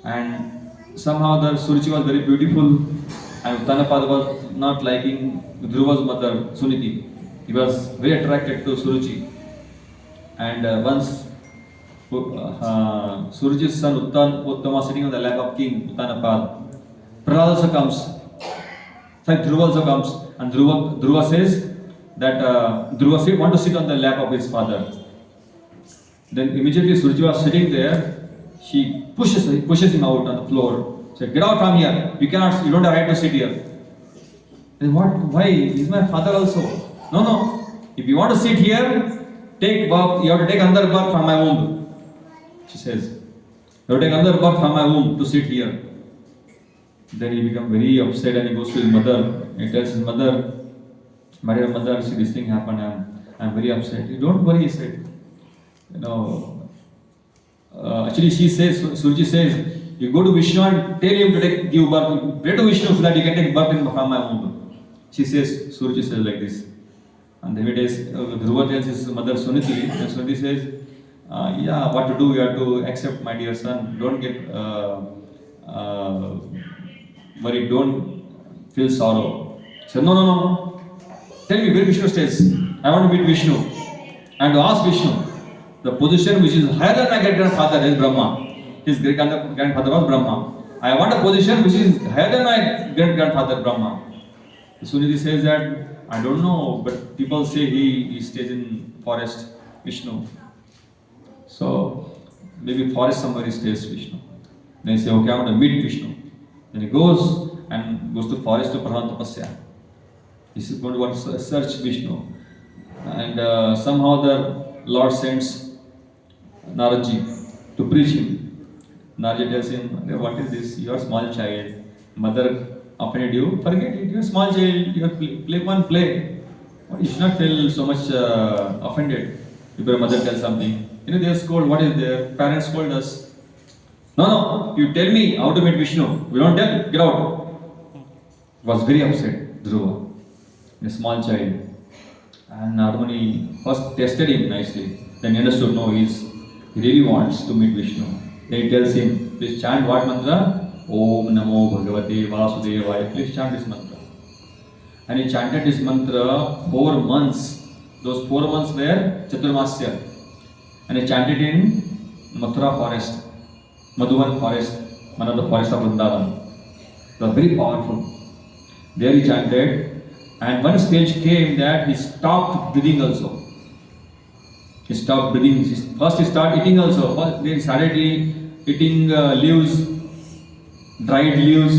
And somehow the Suruchi was very beautiful, and Uttanapad was not liking Dhruva's mother, Suniti. He was very attracted to Suruchi. And once Suruchi's son Uttam was sitting on the lap of King Uttanapad, Prahlad also comes. Dhruva also comes, and Dhruva says that Dhruva want to sit on the lap of his father. Then immediately Suruchi was sitting there. She pushes him out on the floor. Said, "Get out from here! You don't have right to sit here." And what? Why? He's my father also. No. If you want to sit here, take birth. You have to take another birth from my womb. She says, "You have to take another birth from my womb to sit here." Then he becomes very upset and he goes to his mother. He tells his mother, "My dear mother, see this thing happened. I'm very upset." "Don't worry," he said. Actually she says, Suruchi says, "You go to Vishnu and tell him to give birth. Pray to Vishnu so that you can take birth from my womb." She says, Suruchi says like this. And then Dhruva tells his mother Suniti, and Suniti says, "Yeah, what to do? You have to accept, my dear son. Don't get worried. Don't feel sorrow." He said, No. Tell me where Vishnu stays. I want to meet Vishnu. And to ask Vishnu, the position which is higher than my great-grandfather is Brahma. His great-grandfather was Brahma. I want a position which is higher than my great-grandfather Brahma. Suniti says that, "I don't know, but people say he stays in forest, Vishnu. So maybe forest somewhere he stays Vishnu." Then he says, "Okay, I want to meet Vishnu." Then he goes to forest to perform tapasya. He's going to search Vishnu. And somehow the Lord sends Naradji to preach him. Naradji tells him, "What is this? You are a small child. Mother offended you. Forget it. You are a small child. You play. You should not feel so much offended if your mother tells something. They are scold. What is there? Parents scold us. No. You tell me how to meet Vishnu. We don't tell. Get out." Was very upset, Dhruva, a small child. And Narmani first tested him nicely. Then he understood, no, he really wants to meet Vishnu. Then he tells him, "Please chant what mantra? Om Namo Bhagavate Vasudevaya." Please chant this mantra. And he chanted this mantra 4 months. Those 4 months were Chaturmasya. And he chanted in Mathura forest, Madhuvan forest, one of the forests of Vrindavan. They were very powerful. There he chanted, and one stage came that he stopped breathing also. He stopped breathing. First he started eating also. Then he started eating leaves, dried leaves,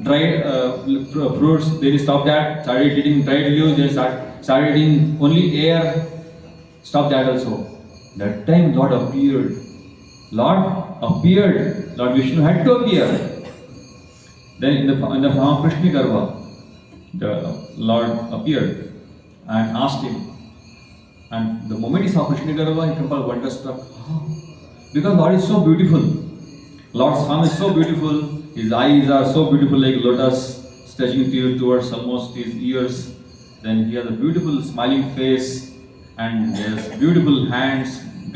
dried fruits. Then he stopped that, started eating dried leaves. Then started eating only air. Stopped that also. That time Lord appeared. Lord Vishnu had to appear. Then in the form of Krishna Garva, the Lord appeared and asked him. And the moment he saw Krishna Garva, he became wonderstruck. Because Lord is so beautiful. Lord's form is so beautiful. His eyes are so beautiful, like lotus, stretching towards almost his ears. Then he has a beautiful smiling face, and he has beautiful hands,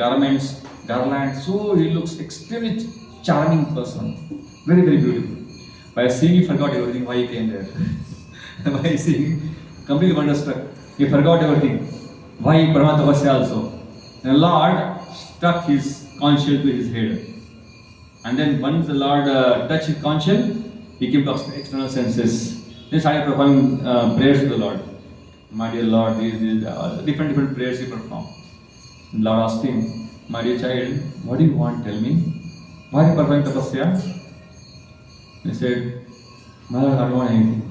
garments, garlands. So he looks extremely charming person. Very, very beautiful. By seeing, he forgot everything, why he came there. By seeing, completely wonderstruck. He forgot everything. Why he performed tapasya also. And the Lord struck his conscience to his head. And then once the Lord touched his conscience, he came to external senses. Then he started performing prayers to the Lord. My dear Lord, different prayers he performed. The Lord asked him, my dear child, what do you want? Tell me. Why are you performing tapasya? He said, my Lord, I don't want anything.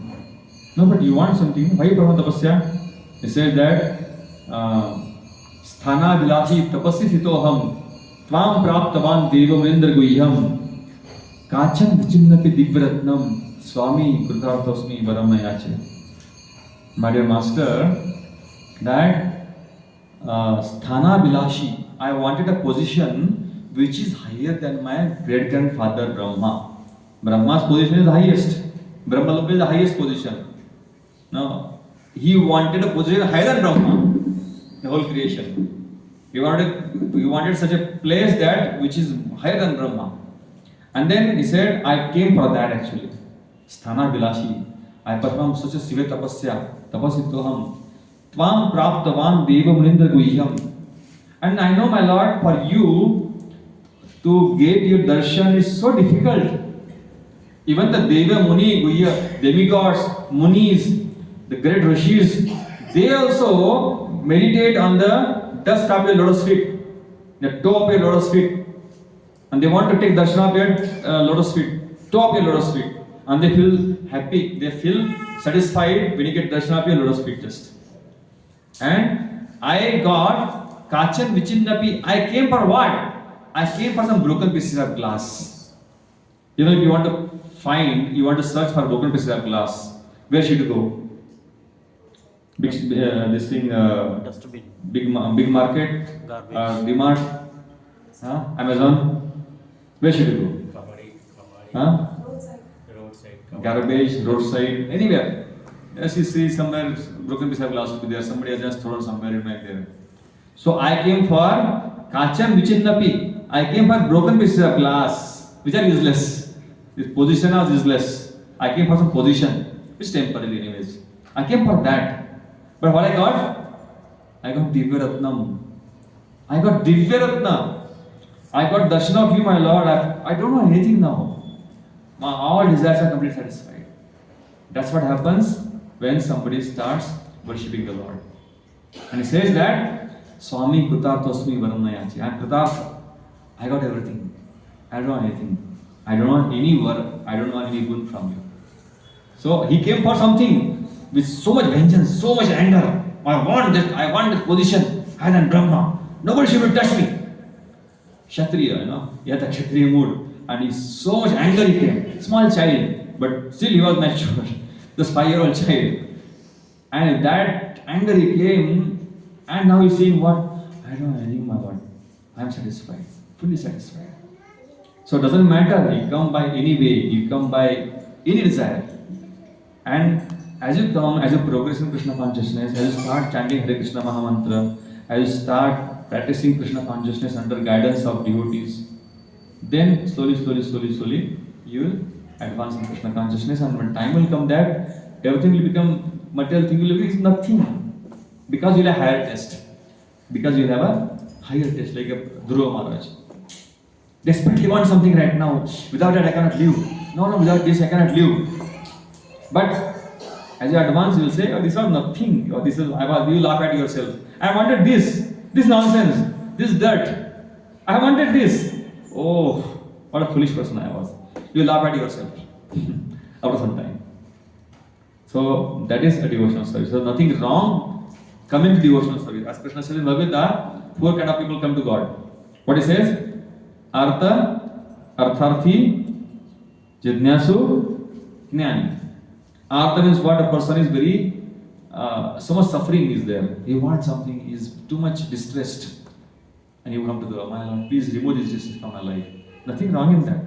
No, but you want something. Why are you performing tapasya? He said that, Sthana vilahi tapasya sitoham Tvam praptavan devamendra guhyam Kachan vichinnapi divyaratnam Swami krutarthosmi varamayache. My dear master, that Sthana Bilashi, I wanted a position which is higher than my great grandfather Brahma. Brahma's position is the highest. Brahma is the highest position. Now, he wanted a position higher than Brahma, the whole creation. He wanted such a place that which is higher than Brahma. And then he said, I came for that actually. Sthana Bilashi. I performed such a Siva tapasya. Tapasitoham. Tvam praptavan deva munindra guhyam. And I know, my Lord, for you to get your darshan is so difficult. Even the Deva Muni Guhya, demigods, Munis, the great Rishis, they also meditate on the dust of your lotus feet, the toe of your lotus feet. And they want to take darshan of your lotus feet, toe of your lotus feet. And they feel happy, they feel satisfied when you get darshan of your lotus feet just. And I got Kachan Vichinnapi. I came for what? I came for some broken pieces of glass. You know, if you want to search for broken pieces of glass, where should you go? This thing, Dustbin. big market, Garbage. DMart, Amazon. Where should you go? Kabadi. Roadside. Roadside. Garbage, roadside, anywhere. Yes, you see somewhere broken piece of glass will be there. Somebody has just thrown somewhere in back there. So I came for Kacham Vichinnapi. I came for broken pieces of glass, which are useless. This position was useless. I came for some position, which is temporary anyways. I came for that. But what I got? I got Divya Ratnam. I got Divya Ratna. I got darshan of you, my Lord. I don't know anything now. My all desires are completely satisfied. That's what happens when somebody starts worshipping the Lord. And he says that Swami Krutarthosmi Varamnayachi. I am Krutartha. I got everything. I don't want anything. I don't want any work. I don't want any good from you. So he came for something with so much vengeance, so much anger. I want this position higher than Brahma. Nobody should touch me. Kshatriya, he had the Kshatriya mood. And he's so much anger he came. Small child, but still he was mature. This 5-year-old child. And that anger he came, and now he's saying what? I don't know anything, my Lord. I am satisfied, fully satisfied. So it doesn't matter, you come by any way, you come by any desire. And as you progress in Krishna consciousness, as you start chanting Hare Krishna Mahamantra, as you start practicing Krishna consciousness under guidance of devotees, then slowly, you will advance in Krishna consciousness, and when time will come that everything will become, material thing will be nothing. Because you will have a higher test. Because you will have a higher test, like a Dhruva Maharaj. Desperately want something right now. Without that I cannot live. No, without this I cannot live. But as you advance, you will say, oh, this was nothing. Or this is, you laugh at yourself. I wanted this nonsense, this dirt. I wanted this. Oh, what a foolish person I was. You laugh at yourself after some time. So that is a devotional service. So nothing wrong coming to devotional service. As Krishna says in Bhagavad Gita, 4 kind of people come to God. What he says? Artha, Artharthi, Jidnyasu, Jnani. Artha means what? A person is very, so much suffering is there. He wants something, he is too much distressed. And you come to the Lord, my Lord, please remove this distress from my life. Nothing wrong in that.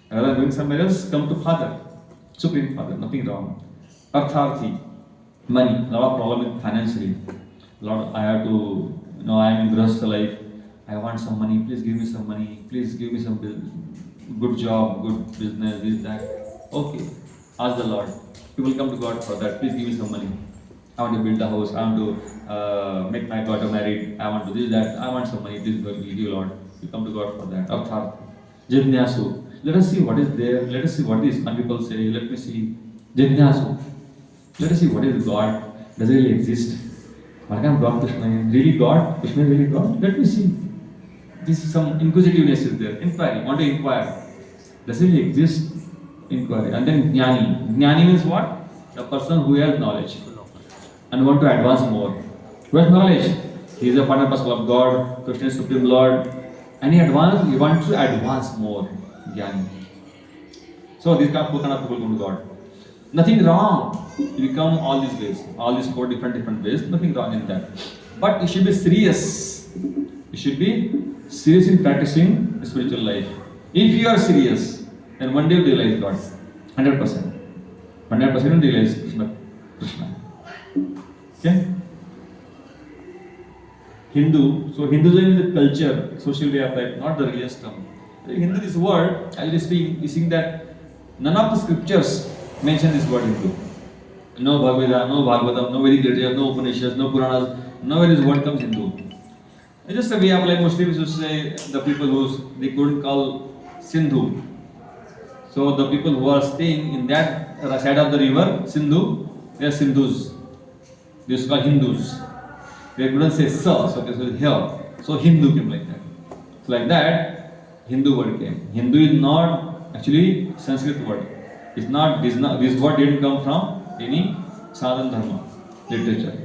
Rather than going somewhere else, come to Father, Supreme Father, nothing wrong. Artharthi, money, a lot of problem with financially. Lord, I have to, I am in Grahastha life. I want some money, please give me some money, please give me some good job, good business, this, that. Okay, ask the Lord. People come to God for that. Please give me some money. I want to build a house. I want to make my daughter married. I want to do that. I want some money. Please give you, Lord. You come to God for that. Arthat. Jidnyasu. Let us see what is there. Let us see what these people say. Let me see. Jidnyasu. Let us see what is God. Does it really exist? Why can't God Krishna? Really God? Krishna is really God? Let me see. This is some inquisitiveness is there. Inquiry. Want to inquire. Does it really exist? Inquiry. And then Jnani. Jnani means what? A person who has knowledge and want to advance more. Who has knowledge? He is a partner parcel of God, Krishna is Supreme Lord, and he wants to advance more. Jnani. So these kind of people come to God. Nothing wrong. You become all these ways, all these 4 different ways. Nothing wrong in that. But you should be serious. You should be serious in practicing the spiritual life. If you are serious, then one day you will realize God. 100%. 100% you will realize Krishna. Okay? Hindu. So Hinduism is a culture, social way of life, not the religious term. Hindu, this word, as we speak, we think that none of the scriptures mention this word Hindu. No Bhagavad Gita, no Bhagavatam, no Vedic literature, no Upanishads, no Puranas, nowhere this word comes Hindu. It's just a way of life. Muslims used to say the people who they couldn't call Sindhu. So the people who are staying in that side of the river, Sindhu, they are Sindhus. They used to call Hindus. They couldn't say Sa, so they said here. So Hindu came like that. So like that, Hindu word came. Hindu is not actually Sanskrit word. It's not this word didn't come from any Sadhana Dharma literature.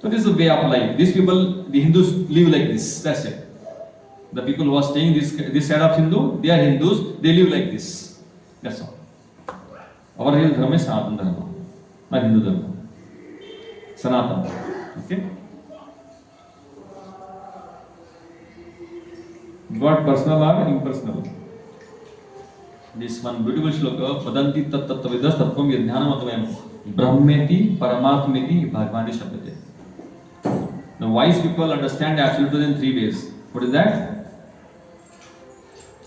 So this is a way of life. These people, the Hindus live like this. That's it. The people who are staying this side of Hindu, they are Hindus. They live like this. That's all. Our real dharma is Sanatana Dharma, not Hindu Dharma. Sanatana. Okay? God personal or impersonal? This one beautiful shloka, Vadanti tat tattvavidas tattvam yadhyanamatavayam brahmeti paramatmeti bhagavani shabdate. The wise people understand absolute in 3 ways. What is that?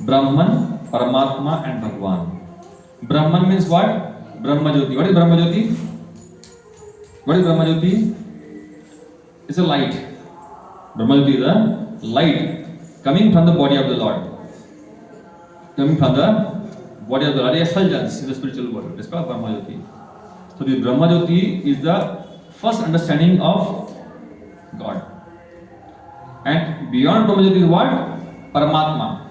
Brahman, Paramatma and Bhagavan. Brahman means what? Brahma Jyoti. What is Brahma Jyoti? What is Brahma Jyoti? It's a light. Brahma Jyoti is a light coming from the body of the Lord. Coming from the body of the Lord. A effulgence in the spiritual world. It's called Brahma Jyoti. So the Brahma Jyoti is the first understanding of God. And beyond Brahma Jyoti is what? Paramatma.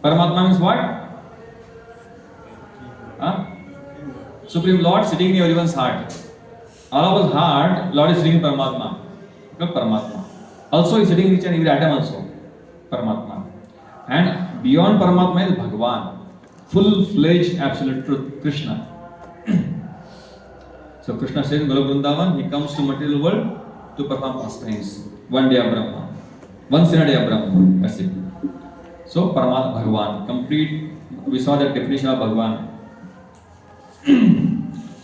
Paramatma means what? Supreme Lord sitting in everyone's heart. All of us heart, Lord is sitting in Paramatma. Paramatma. Also he is sitting in each and every atom also. Paramatma. And beyond Paramatma is Bhagavan. Full-fledged absolute truth, Krishna. So Krishna says in Golok Vrindavan, he comes to material world to perform pastimes. One day of Brahma. Once in a day of Brahma. That's it. So Paramatma Bhagavan. Complete. We saw that definition of Bhagavan.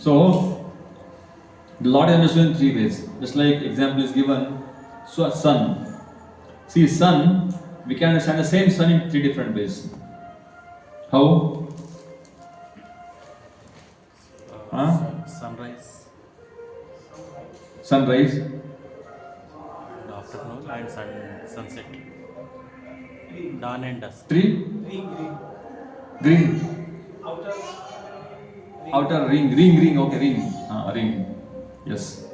So the Lord is understood in 3 ways. Just like example is given. So sun. See sun, we can understand the same sun in 3 different ways. How? Sunrise, Sunrise. afternoon, and sunset. Dawn and dusk. 3. Green. Outer ring. Okay, ring. Ring. Yes.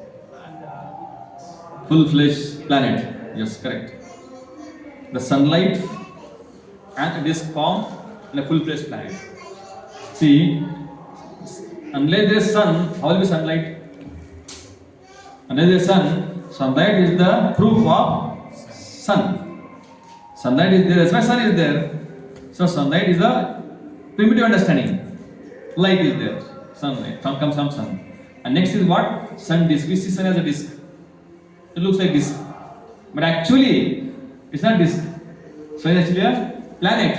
Full-fledged planet. Yes, correct. The sunlight and this form and a full-fledged planet. See, unless there is sun, how will be sunlight? Unless there is sun, sunlight is the proof of sun. Sunlight is there, that's why sun is there. So sunlight is a primitive understanding. Light is there, sunlight, comes from sun. And next is what? Sun disk. We see sun as a disk. It looks like disk. But actually, it's not disk. So it's actually a planet.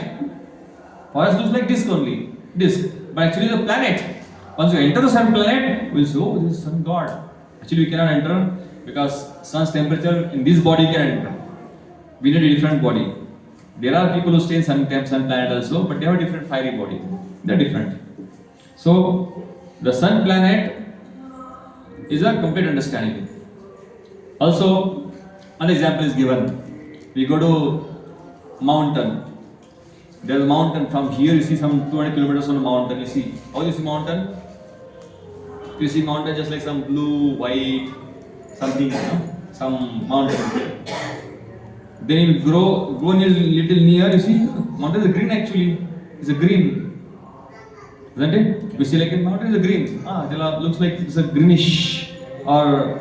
For us, it looks like disk only. Disk. But actually, it's a planet. Once you enter the sun planet, we'll say, oh, this is sun god. Actually, we cannot enter because sun's temperature in this body can enter. We need a different body. There are people who stay in sun planet also, but they have a different fiery body. They're different. So the sun planet is a complete understanding. Also, an example is given. We go to mountain. There's a mountain from here. You see some 200 kilometers on the mountain. You see how you see mountain? You see mountain just like some blue, white, something, some mountain. Then you go little near. You see mountain is green actually. It's a green, isn't it? We see like a mountain is a green. It looks like it's a greenish or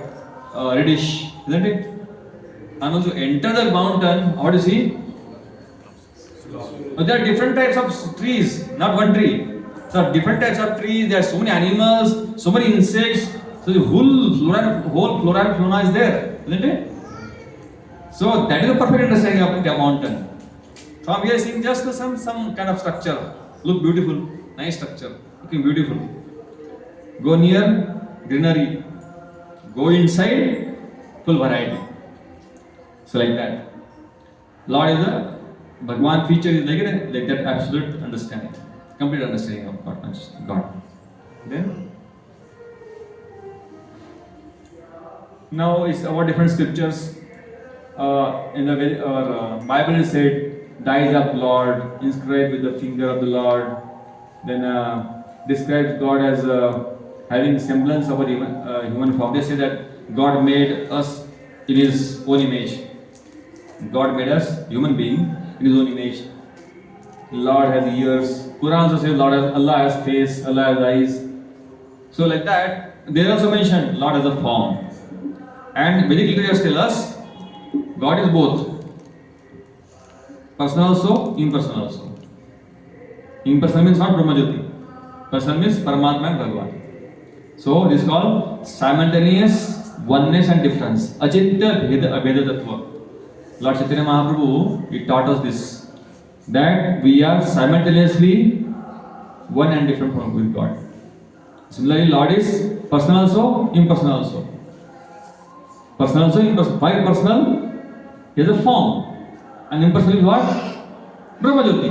reddish, isn't it? And also enter the mountain. What do you see? There are different types of trees, not one tree. There are different types of trees. There are so many animals, so many insects. So the whole flora and fauna is there, isn't it? So that is a perfect understanding of the mountain. From here, seeing just some kind of structure. Look beautiful, nice structure, looking beautiful. Go near greenery. Go inside, full variety. So like that. Lord is the Bhagwan feature is like that absolute understanding, complete understanding of God. Then now it's about different scriptures. In the Bible is said, "Dies of Lord, inscribed with the finger of the Lord." Then describes God as having semblance of a human form. They say that God made us in His own image. God made us human being in His own image. Lord has ears. Quran also says Allah has face, Allah has eyes. So like that, they also mentioned Lord has a form. And Vedic literatures tell us God is both. Personal also, impersonal also. Impersonal means not Brahmajyoti. Personal means Paramatma and Bhagavan. So this is called simultaneous oneness and difference. Achintya Bheda Abheda Tattva. Lord Chaitanya Mahaprabhu, he taught us this, that we are simultaneously one and different from with God. Similarly, Lord is personal also, impersonal also. Personal also, impersonal. Why personal? He has a form. And impersonal is what? Brahmajyoti.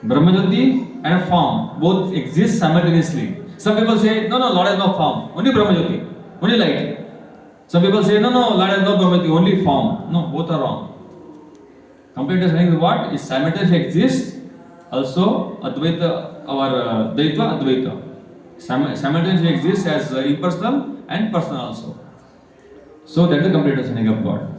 Brahmajyoti and a form both exist simultaneously. Some people say, no, Lord has no form, only Brahmajyoti, only light. Some people say, no, Lord has no Brahmajyoti, only form. No, both are wrong. Complete understanding is what? Is simultaneously exist. Also, Advaita or Dvaita, Advaita. Simultaneously exists as impersonal and personal also. So that is the complete understanding of God.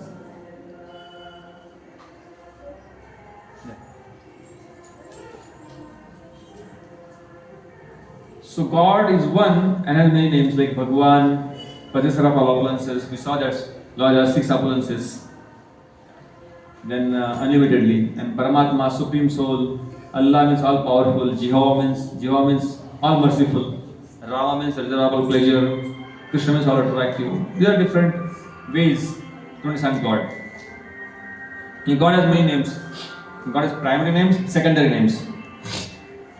So God is one and has many names like Bhagwan, possessor of all appearances. We saw that Lord has 6 appearances. Then unlimitedly. And Paramatma, Supreme Soul. Allah means all powerful. Jehovah means all merciful. Rama means reservoir pleasure. Krishna means all attractive. These are different ways to understand God. God has many names. God has primary names, secondary names.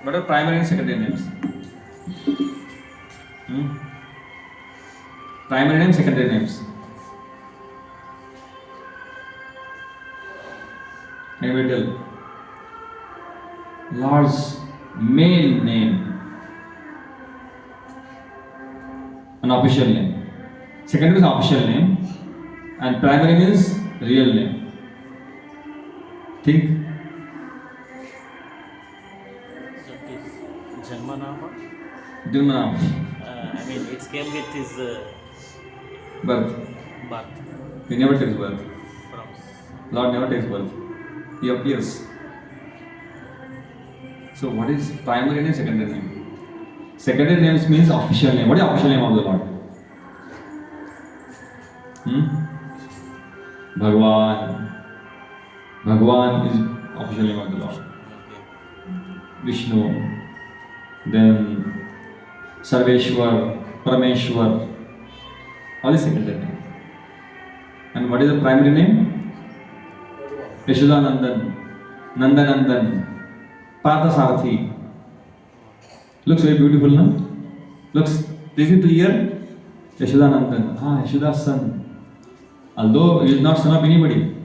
What are primary and secondary names? Primary names, secondary names. I will tell. Lord's main name, an official name. Secondary is official name, and primary means real name. Think. Janmanama. Janmanam. I mean, it came with his Birth. birth He never takes birth. from. Lord never takes birth. He appears. So what is primary name, secondary name? Secondary names means official name. What is official name of the Lord? Bhagwan. Bhagwan is official name of the Lord. Vishnu. Then Sarveshwar, Parameshwar. All is secondary name. And what is the primary name? Yashodanandan, Nandanandan, Parthasarathi. Looks very beautiful, no? Looks very clear. Yashodanandan. Yashoda's son. Although he is not son of anybody.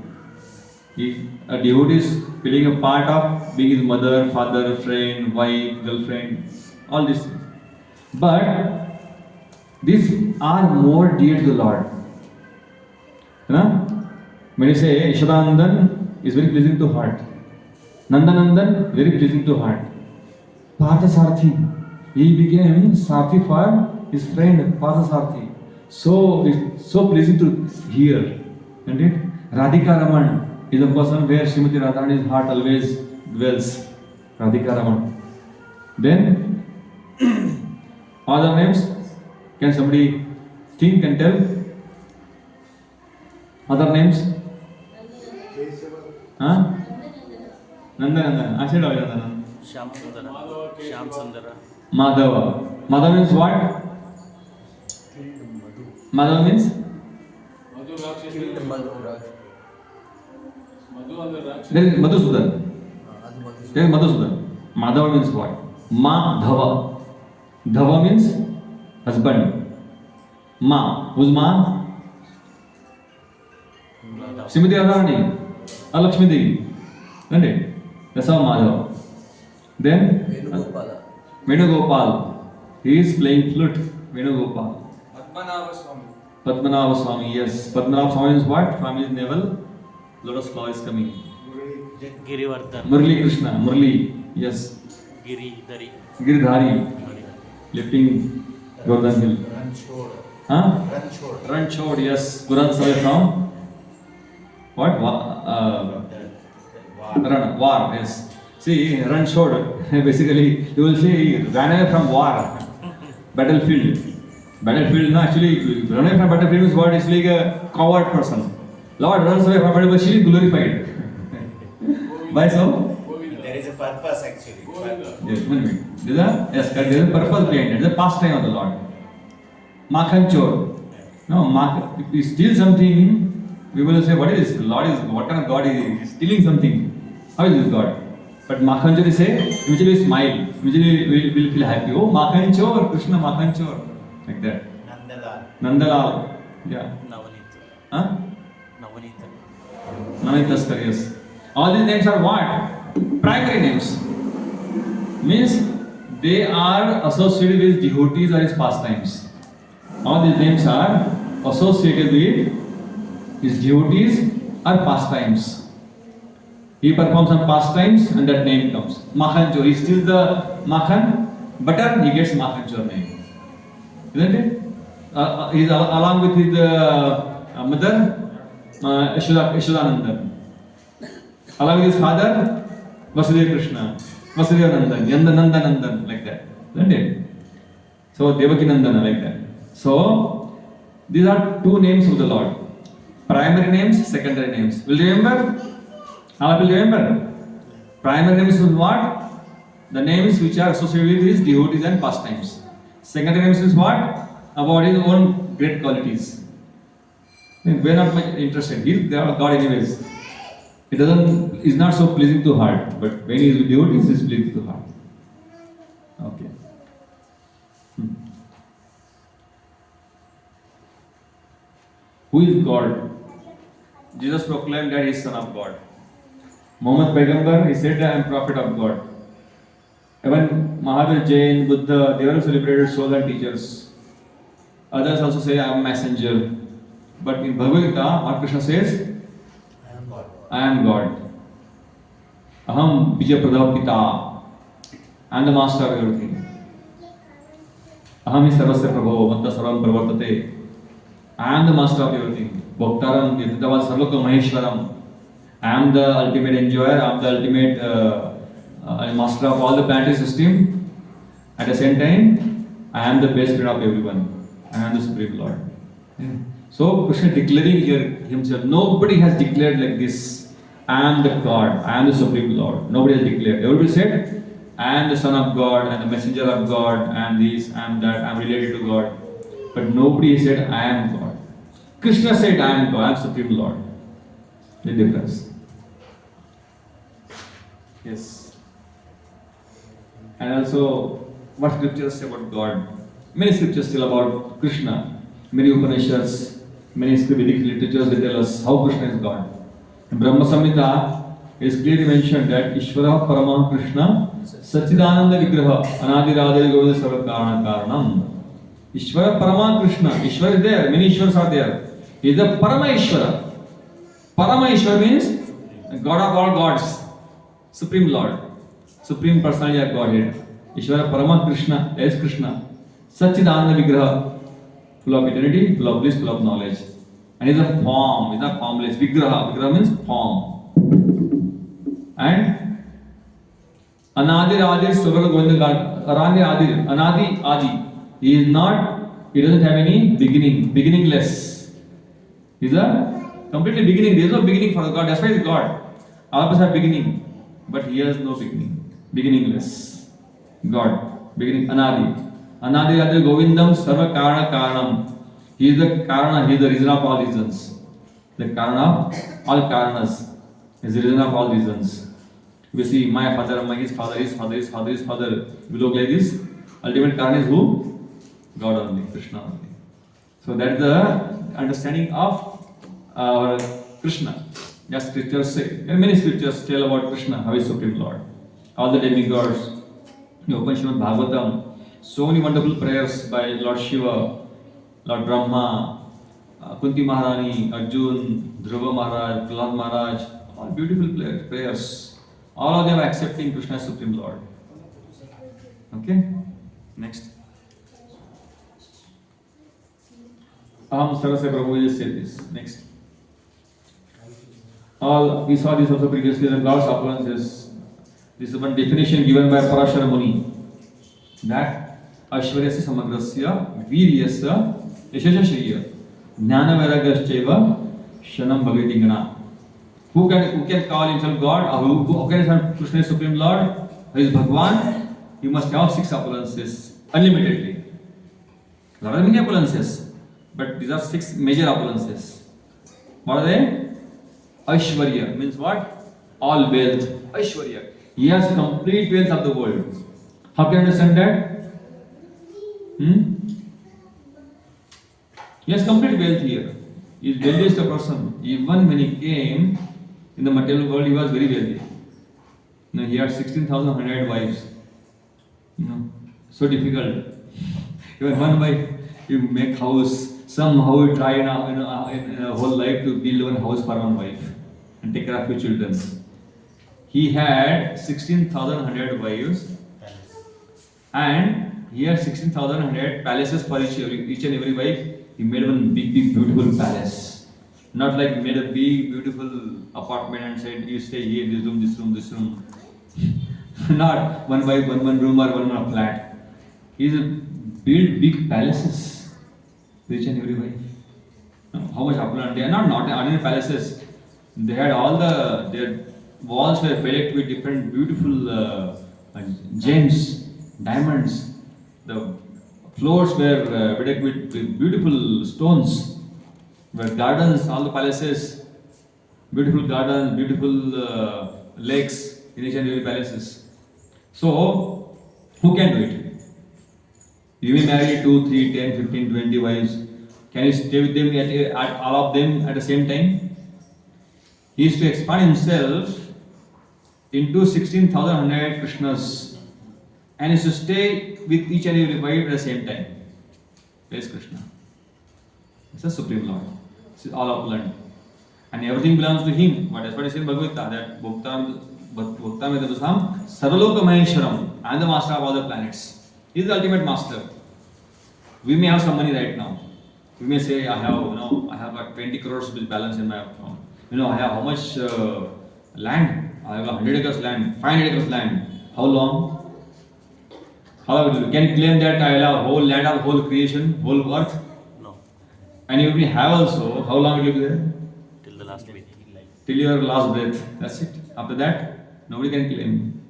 A devotee is playing a part of being his mother, father, friend, wife, girlfriend, all these things. But these are more dear to the Lord. You know? When you say Yashodanandan is very pleasing to heart. Nandanandan, very pleasing to heart. Parthasarathi, he became Sarthi for his friend Parthasarathi. So it's so pleasing to hear. Isn't it? Radhika Raman is a person where Srimati Radharani's heart always dwells. Radhika Raman. Then, other names, can somebody think and tell? Other names? Huh? Nandanandan. I said Nandanandan. Shyam Sundara. Shyam Sundara. Madhava. Madhava means what? Madhava means? Madhu Rakshasa. Madhu and the Rakshasa. There is Madhusudan. There is Madhusudan. Madhava means what? Madhava. Dhava means husband. Ma. Who's Ma? Srimati Radharani. Or Lakshmi Devi. Isn't it? That's how Madhava. Then? Venugopal. He is playing flute. Venugopal. Padmanabha Swami. Padmanabha Swami. Yes. Padmanabha Swami is what? Swami is navel. Lotus flower is coming. Girivardhan. Murli Krishna. Murli. Yes. Giridhari. Giridhari. Lifting Govardhan Hill. Ranchod. Huh? Ranchod. Ranchod. Yes. Guran Savay from? What? Run. War. Yes. See, Ranchod. Basically, you will see ran away from war. Battlefield. Battlefield, no, actually, run away from battlefield is what? It's like a coward person. Lord runs away from battlefield, she is glorified. Why so? There is a purpose actually. Yes, 1 minute. Yes, correct. There is a purpose behind it. It's a pastime of the Lord. Makhan chor. No, if we steal something, we will say, what is this? The Lord is, what kind of God is he? He is stealing something. How is this God? But Makhan chor, we say, immediately we smile. Immediately we will feel happy. Oh, Makhan chor, Krishna Makhan chor. Like that. Nandalal. Nandalal. Yeah. Navaneet. Huh? Navaneet. Navaneet Taskar, yes. All these names are what? Primary names. Means they are associated with devotees or his pastimes. All these names are associated with his devotees or pastimes. He performs some pastimes and that name comes. Makhan chor. He steals the makhan, butter, he gets Makhan chor name. Isn't it? He is along with his mother, Yashodanandan. Along with his father, Vasudeva Krishna, Vasudeva Nandan, Nandanandan, like that. Isn't it? So Devaki Nandana, like that. So these are two names of the Lord. Primary names, secondary names. Will you remember? How will you remember? Primary names is what? The names which are associated with his devotees and pastimes. Secondary names is what? About his own great qualities. We are not much interested. They are God anyways. It is not so pleasing to heart, but when he is with devotees, it is pleasing to heart. Okay. Who is God? Jesus proclaimed that he is Son of God. Muhammad Paigambar, he said that I am prophet of God. Even Mahavir, Jain, Buddha, they were celebrated souls and teachers. Others also say I am messenger. But in Bhagavad Gita, what Krishna says? I am God. I am God. Aham Bijaprada Pita. I am the master of everything. Aham hi sarvasya prabho, matta sarvam pravartate. I am the master of everything. Bhaktaram yatitavad sarvaka maheshwaram. I am the ultimate enjoyer, I am the ultimate master of all the planetary system. At the same time, I am the best friend of everyone. I am the Supreme Lord. So Krishna declaring here himself. Nobody has declared like this. I am the God. I am the Supreme Lord. Nobody has declared. Everybody said, I am the Son of God and the messenger of God and this, I am that, I am related to God. But nobody said, I am God. Krishna said, I am God, I am Supreme Lord. The difference. Yes. And also, what scriptures say about God? Many scriptures tell about Krishna. Many Upanishads, many Vedic literatures, they tell us how Krishna is God. In Brahma Samhita, it is clearly mentioned that Ishvara Parama Krishna Satchidananda Vigraha, Anadiraja Govinda Sarva Karana Karanam. Ishvara Parama Krishna. Ishvara is there, many Ishvaras are there. He is the Parama Ishvara. Parama Ishvara means God of all gods, Supreme Lord, Supreme Personality of Godhead. Ishvara Parama Krishna, is Krishna. Satchidananda Vigraha, full of eternity, full of bliss, full of knowledge. And he is a form, he is not formless. Vigraha, Vigraha means form. And Anadi Adi Suvarga Govinda Aranya Adi, Anadi Adi. He is not, he doesn't have any beginning, beginningless. He is a completely beginning. There is no beginning for God. That's why he is God. All of us have beginning, but he has no beginning. Beginningless. God. Beginning Anadi. Anadi Adi Govindam Sarva Karana Karanam. He is the Karana, he is the reason of all reasons. The Karana of all Karanas. He is the reason of all reasons. We see my father, his father, his father, his father, his father. We look like this. Ultimate Karana is who? God only, Krishna only. So that is the understanding of our Krishna. As scriptures say, there are many scriptures tell about Krishna, how he is Supreme Lord. All the demigods, the Upanishad Bhagavatam, so many wonderful prayers by Lord Shiva, Lord Brahma, Kunti Maharani, Arjun, Dhruva Maharaj, Prahlad Maharaj, all beautiful prayers. All of them are accepting Krishna as Supreme Lord. Okay? Next. Aham Sarasya Prabhu just said this. Next. All we saw this also previously, the Lord's appearances. This is one definition given by Parashara Muni. That Aishvaryasya Samagrasya Viryasya Yashasya Shriya Jnana Vairagaschaiva Shanam Bhagavati Gana. Who can call himself God, or who can say Krishna is Supreme Lord, who is Bhagwan? You must have 6 opulences unlimitedly. There are many opulences, but these are 6 major opulences. What are they? Aishwarya means what? All wealth. Aishwarya. He has complete wealth of the world. How can you understand that? He has complete wealth here. He is wealthiest person. Even when he came in the material world, he was very wealthy. Now he had 16,100 wives. So difficult. Even one wife, you make house. Somehow you try in a whole life to build one house for one wife and take care of your children. He had 16,100 wives and he had 16,100 palaces for each and every wife. He made one big, beautiful palace. Not like he made a big, beautiful apartment and said, you stay here, this room, this room, this room. Not one wife, one room or one flat. He built big palaces for each and every wife. How much opulent? They are not ordinary palaces. They had their walls were filled with different beautiful gems, diamonds. The floors were filled with beautiful stones. Were gardens, all the palaces, beautiful gardens, beautiful lakes in each and every palaces. So, who can do it? You may marry 2, 3, 10, 15, 20 wives. Can you stay with them at all of them at the same time? He used to expand himself into 16,100 Krishnas and used to stay with each and every wife at the same time. Where is Krishna? It's the Supreme Lord. It's all opulent. And everything belongs to him. But that's what he said in Bhagavad Gita, that Bhakta Medabhasam Sarvaloka Maheshwaram. I am the master of all the planets. He is the ultimate master. We may have some money right now. We may say, I have got 20 crores balance in my account. I have how much land? I have 100 acres land, 500 acres land. How long? Can you claim that I will have whole land of whole creation, whole earth? No, And you may have also, how long will you be there? till the last week. Till your last breath. That's it. After that, nobody can claim.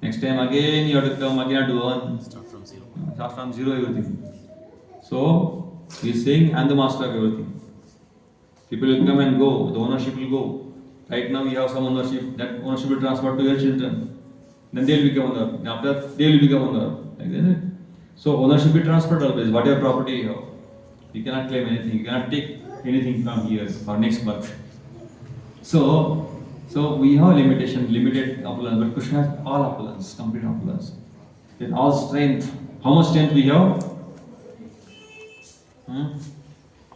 Next time again you have to come, again do one. Start from zero. Start from zero everything. So, he is saying, I am the master of everything. People will come and go, the ownership will go. Right now we have some ownership, that ownership will transfer to your children. Then they will become owner. After that, they will become owner. Like that. So, ownership will transfer always, whatever property you have. You cannot claim anything, you cannot take anything from here for next birth. So, So we have limitation, limited opulence, but Krishna has all opulence, complete opulence. With all strength. How much strength we have?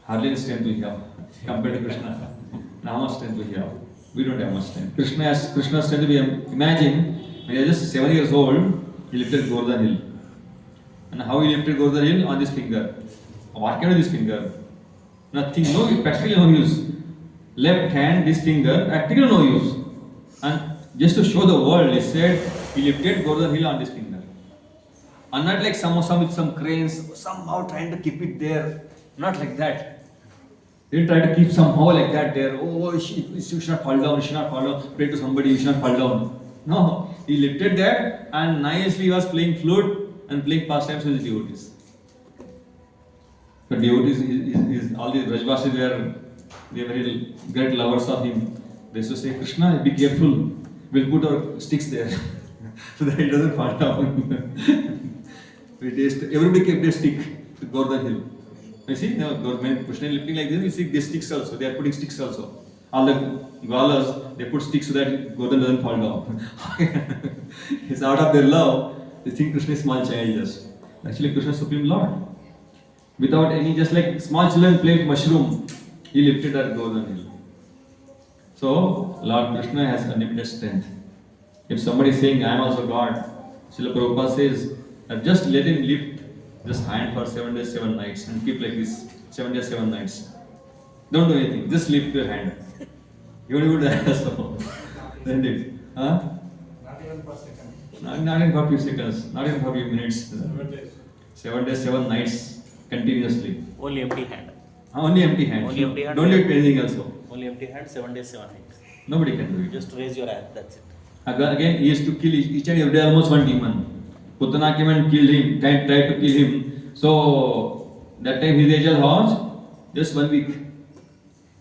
Hardly any strength we have compared to Krishna. Now how much strength we have? We don't have much strength. Krishna's strength, we imagine when he was just 7 years old, he lifted Govardhan Hill. And how he lifted Govardhan Hill? On this finger. What can do this finger? Nothing, no, practically no use. Left hand, this finger, practically no use. And just to show the world, he said he lifted Govardhan Hill on this finger. And not like some with some cranes, somehow trying to keep it there. Not like that. They didn't try to keep somehow like that there. Oh, you should not fall down, you should not fall down. Pray to somebody, you should not fall down. No, he lifted that and nicely he was playing flute and playing pastimes with his devotees. The devotees, all the Rajvasis they are very great lovers of him. They used to say, Krishna, be careful, we'll put our sticks there so that it doesn't fall down. Everybody kept their stick to Govardhan Hill. You see, now when Krishna is lifting like this, you see their sticks also, they are putting sticks also. All the Gwalas, they put sticks so that Govardhan doesn't fall down. It's out of their love, they think Krishna is small child just. Actually, Krishna is Supreme Lord. Without any, just like small children play mushroom, he lifted at Govardhan Hill. So, Lord Krishna has unlimited strength. If somebody is saying, I am also God, Srila Prabhupada says, just let him lift just hand for 7 days, 7 nights and keep like this, 7 days, 7 nights. Don't do anything, just lift your hand. You will do that also. Then it. Huh? Not even per second. Not even for few seconds, not even for few minutes. 7 days. 7 days, 7 nights continuously. Only empty hand. Only empty hand. Only empty hand. Don't do anything also. Only empty hand, 7 days, 7 nights. Nobody can do it. Just raise your hand, that's it. Again, he used to kill each and every day almost one demon. Putana came and killed him, tried to kill him. So, that time his age was just 1 week.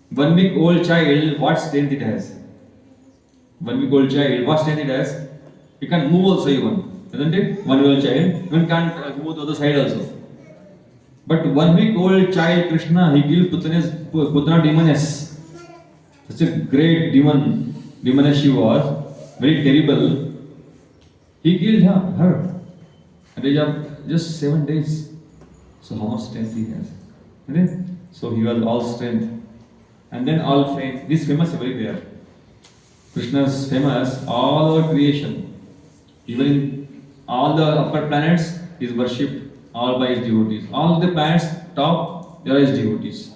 1 week old child, what strength it has? 1 week old child, what strength it has? He can't move also even, isn't it? 1 week old child, even can't move to the other side also. But 1 week old child, Krishna, he killed Putana demoness. Such a great demoness she was, very terrible. He killed her. At the age of just 7 days. So how much strength he has? Okay? So he was all strength. And then all fame. This famous everywhere. Krishna's famous all over creation. Even in all the upper planets is worshipped all by his devotees. All the planets top, there are his devotees.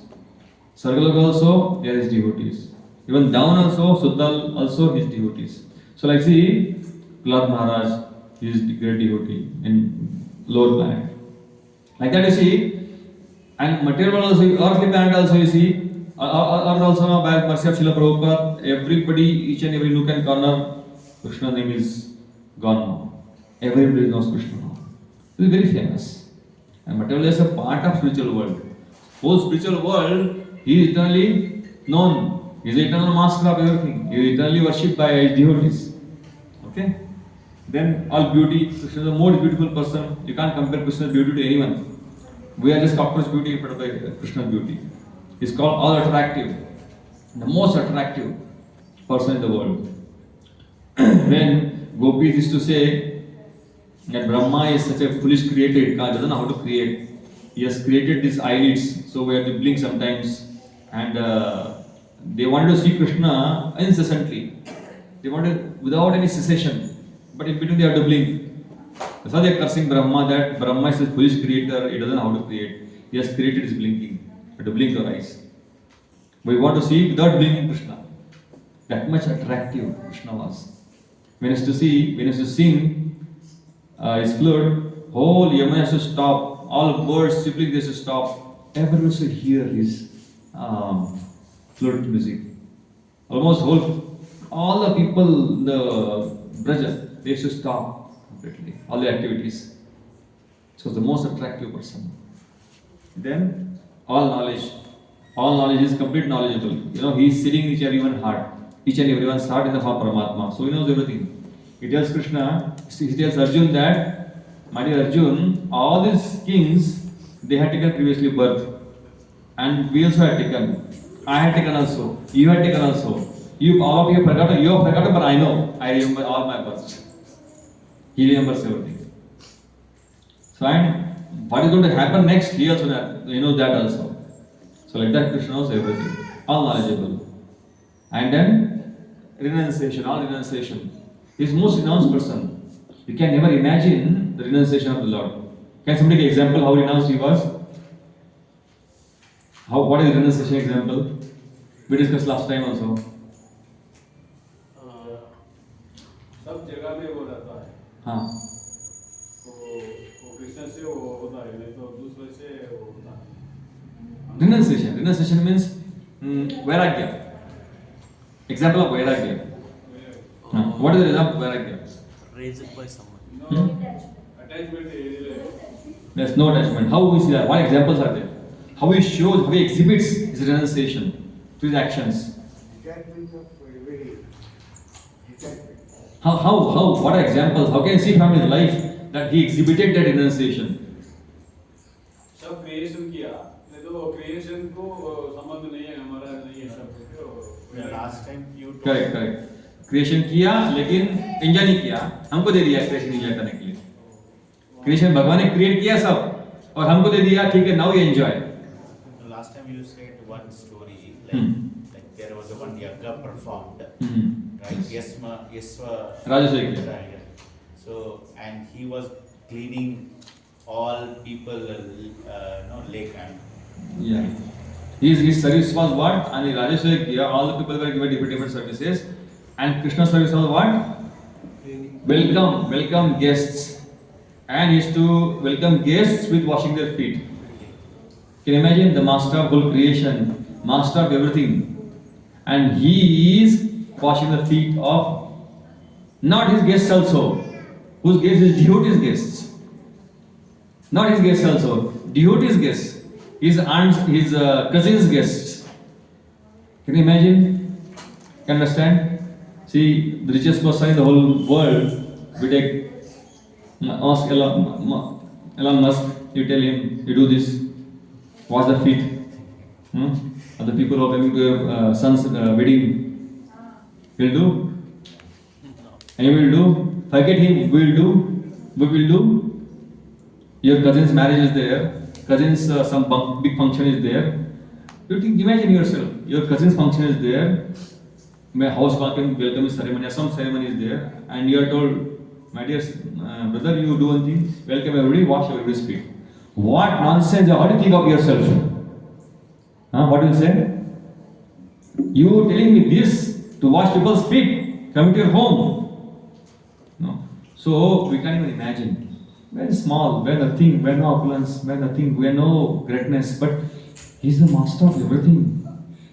Sargaloka also, there are his devotees. Even down also, Suddal also his devotees. So like see, Prahlad Maharaj, he is the great devotee in lower planet. Like that you see, and material world also, earthly planet also you see, earth also now by mercy of Srila Prabhupada, everybody, each and every nook and corner, Krishna's name is gone now. Everybody knows Krishna now. This is very famous. And material is a part of spiritual world. Whole spiritual world, he is eternally known. He is the eternal master of everything. He is eternally worshipped by his devotees. Okay? Then all beauty, Krishna is the most beautiful person. You can't compare Krishna's beauty to anyone. We are just cockroach beauty in front of Krishna's beauty. He's called all attractive. The most attractive person in the world. When gopis used to say that Brahma is such a foolish creator, he doesn't know how to create. He has created these eyelids, so we have to blink sometimes. And they wanted to see Krishna incessantly. They wanted without any cessation. But in between they have to blink. That's why they are cursing Brahma, that Brahma is a foolish creator, he doesn't know how to create. He has created his blinking. You have to blink your eyes. We want to see without blinking Krishna. That much attractive Krishna was. When he used to sing his flute, whole Yamuna has to stop. All birds, siblings, they used to stop. Everyone used to hear his flute music. Almost all the people, the Braja, they used to stop completely. All the activities. So the most attractive person. Then all knowledge is complete knowledgeable. You know, he is sitting in each and everyone's heart. Each and everyone's heart in the form of Paramatma. So he knows everything. He tells Krishna, he tells Arjun that, my dear Arjun, all these kings, they had taken previously birth. And we also had taken. I had taken also. You had taken also. You all of you have forgotten. You have forgotten, but I know. I remember all my births. He remembers everything. So and what is going to happen next? He also knows that also. So like that, Krishna knows everything, all knowledgeable. And then renunciation, all renunciation. He is most renounced person. You can never imagine the renunciation of the Lord. Can somebody give example how renounced he was? What is renunciation example? We discussed last time also. सब जगह में वो रहता है हाँ. तो वो कृष्ण से वो होता है नहीं तो दूसरे से वो होता है Renunciation. Renunciation means vairagya. Example of vairagya. What is the result of vairagya? Raised by someone. no attachment is There's no attachment. How we see that? What examples are there? How he shows, how he exhibits his renunciation through his actions. Detachment of very detachment. How, what are examples? How can you see from his life that he exhibited that renunciation? सब creation किया नहीं तो creation को संबंध नहीं है हमारा नहीं है सब The last time you told Correct. Creation किया लेकिन एंजॉय नहीं किया, हमको दे दिया क्रिएशन एंजॉय करने के लिए. क्रिएशन भगवान ने क्रिएट किया सब और हमको दे दिया, ठीक है, now you enjoy. The last time you said one story like, Hmm. like there was a one yagga performed, Hmm. right? Yeswa. Rajaswaya Yagya. Right. So and he was cleaning all people lake and Yeah. His service was what? And in Rajaswaya Yagya, all the people were given different services. And Krishna's service was what? Welcome guests. And he used to welcome guests with washing their feet. Can you imagine the master of whole creation, master of everything, and he is washing the feet of not his guests also, whose guests is devotees guests. Not his guests also, devotees guests, his aunts, his cousins guests. Can you imagine? Can you understand? See, the richest person in the whole world, we take ask Elon Musk, you tell him, you do this, wash the feet. Other people who are coming to your son's wedding, will do. And you will do. Forget him, we will do. We will do. Your cousin's marriage is there. Cousin's some big function is there. You think, imagine yourself. Your cousin's function is there. My house welcome ceremony, some ceremony is there, and you are told, my dear brother, you do one thing, welcome everybody, wash everybody's feet. What nonsense! How do you think of yourself? What do you say? You telling me this to wash people's feet, coming to your home? No. So we can't even imagine. Very small, we're nothing, we're no opulence, we're nothing, we're no greatness, but He's the master of everything.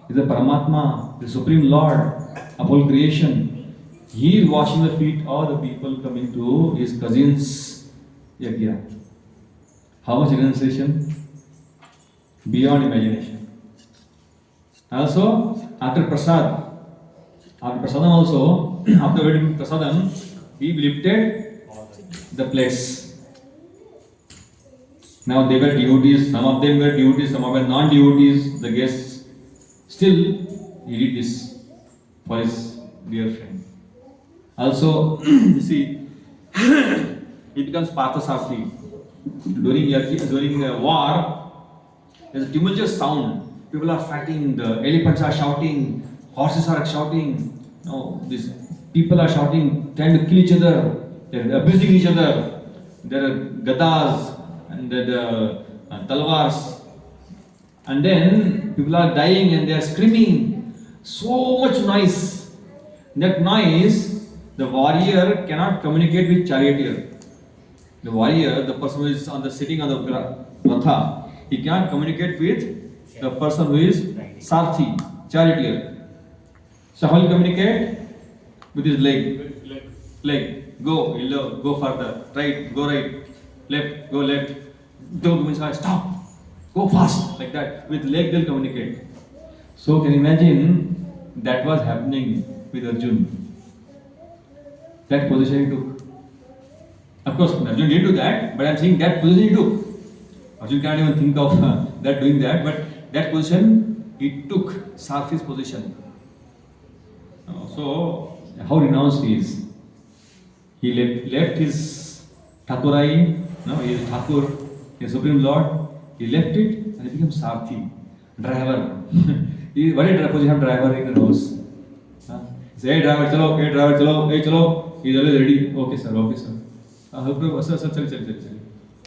He's the Paramatma, the Supreme Lord of whole creation. He is washing the feet of the people coming to his cousin's yagya. How much renunciation? Beyond imagination. Also, after prasadam also, after eating prasadam, he lifted the plates. Now they were devotees, some of them were devotees, some of them were non-devotees, the guests. Still, he did this for his dear friend. Also, you see, he becomes Parthasarathy. During a war, there's a tumultuous sound. People are fighting, the elephants are shouting, horses are shouting. These people are shouting, trying to kill each other, they're abusing each other. There are gadas and the talwars. And then people are dying and they are screaming. So much noise. That noise, the warrior cannot communicate with charioteer. The warrior, the person who is sitting on the ratha, he cannot communicate with the person who is sarthi, charioteer. So how will he communicate? With his leg. Leg. Go further. Right, go right. Left, go left. Dog means stop. Go fast. Like that. With leg they'll communicate. So can you imagine that was happening with Arjun. That position he took. Of course, Arjun didn't do that, but I'm saying that position he took. Arjun can't even think of that doing that, but that position he took, Sarthi's position. So, how renounced he is. He left his Thakurai, no, he is Thakur, his Supreme Lord. He left it and he became Sarthi, driver. What is the position of driver in the house? Say, hey driver, chalo, hey driver, chalo, hey chalo. He is always ready. Okay sir, okay sir. Sir, chal.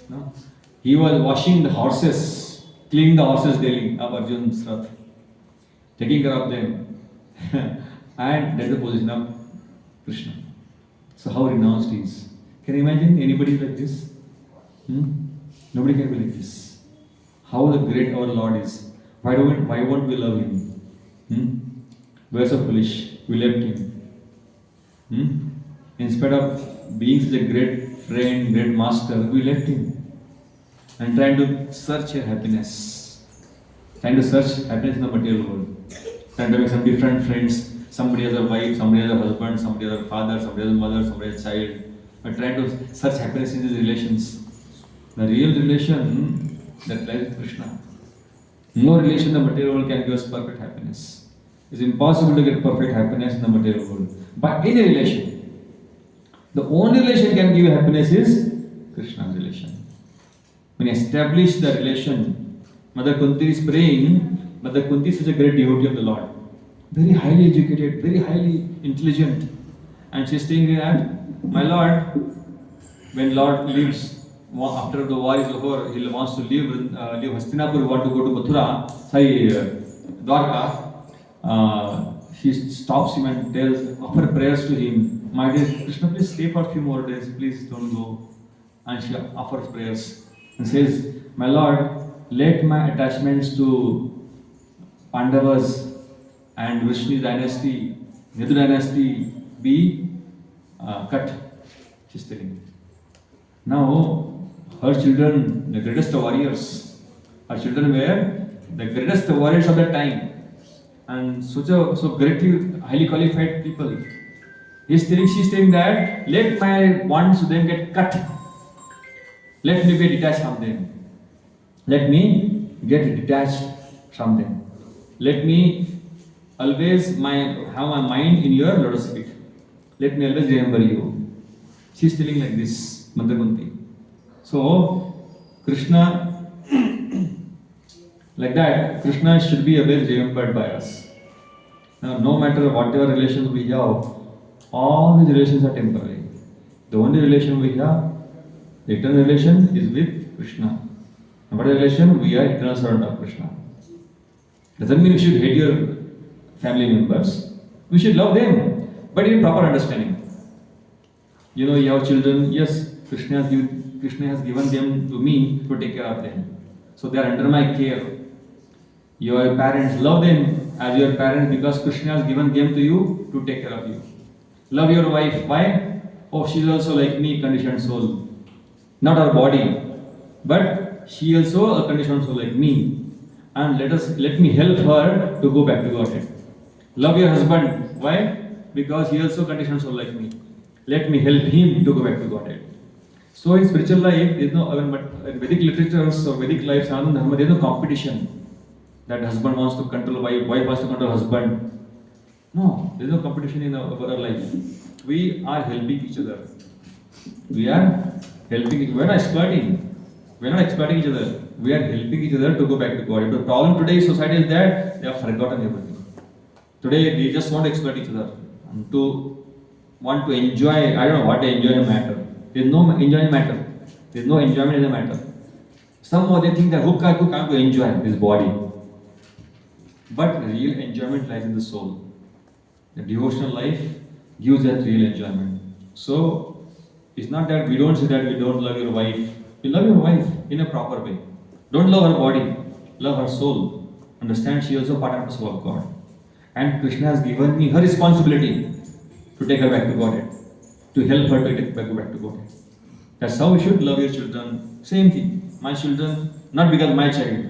No? He was washing the horses, cleaning the horses daily of Arjun's Rath, taking care of them. And that is the position of Krishna. So how renounced he is. Can you imagine anybody like this? Nobody can be like this. How the great our Lord is. Why won't we love him? We're so foolish. We left him. Instead of being such a great friend, great master, we left him. And trying to search your happiness. Trying to search happiness in the material world. Trying to make some different friends. Somebody has a wife, somebody has a husband, somebody has a father, somebody has a mother, somebody has a child. But trying to search happiness in these relations. The real relation that lies with Krishna. No relation in the material world can give us perfect happiness. It's impossible to get perfect happiness in the material world. But in a relation, the only relation can give happiness is Krishna's relation. When you establish the relation, Mother Kunti is praying. Mother Kunti is such a great devotee of the Lord. Very highly educated, very highly intelligent. And she is saying that, my Lord, when Lord leaves, after the war is over, he wants to leave Hastinapur, he wants to go to Mathura, Dwarka. She stops him and offers prayers to him. My dear Krishna, please stay for a few more days, please don't go. And she offers prayers and says, my Lord, let my attachments to Pandavas and Vrishni dynasty, Yadu dynasty be cut. She's telling. Now, her children, the greatest warriors, her children were the greatest warriors of that time, and so greatly highly qualified people. She's saying that let my wants to them get cut. Let me be detached from them. Let me get detached from them. Let me always have my mind in your lotus feet. Let me always remember you. She's telling like this, Mother Kunti. So, Krishna, like that, Krishna should be always remembered by us. Now, no matter whatever relations we have, all these relations are temporary. The only relation we have, the eternal relation is with Krishna. And what is the relation? We are eternal servant of Krishna. Doesn't mean you should hate your family members. We should love them, but in proper understanding. You know, you have children, yes, Krishna has given them to me to take care of them. So they are under my care. Your parents, love them as your parents because Krishna has given them to you to take care of you. Love your wife. Why? Oh, she is also like me, conditioned soul. Not our body, but she also a conditioned soul like me. And let me help her to go back to Godhead. Love your husband. Why? Because he also conditioned soul like me. Let me help him to go back to Godhead. So in spiritual life, there is no, in Vedic literatures or Vedic life, there is no competition. That husband wants to control wife, wife wants to control husband. No, there is no competition in our life. We are helping each other. We are helping. We are not exploiting. We are not exploiting each other. We are helping each other to go back to God. The problem today in society is that they have forgotten everything. Today they just want to exploit each other and to want to enjoy. I don't know what they enjoy in the matter. There is no enjoyment matter. There is no enjoyment in the matter. Somehow they think that who can't enjoy this body. But real enjoyment lies in the soul. The devotional life gives that real enjoyment. So it's not that we don't say that we don't love your wife. You love your wife in a proper way. Don't love her body, love her soul. Understand she is also part of the soul of God. And Krishna has given me her responsibility to take her back to Godhead, to help her to take her back to Godhead. That's how we should love your children. Same thing. My children, not because my child.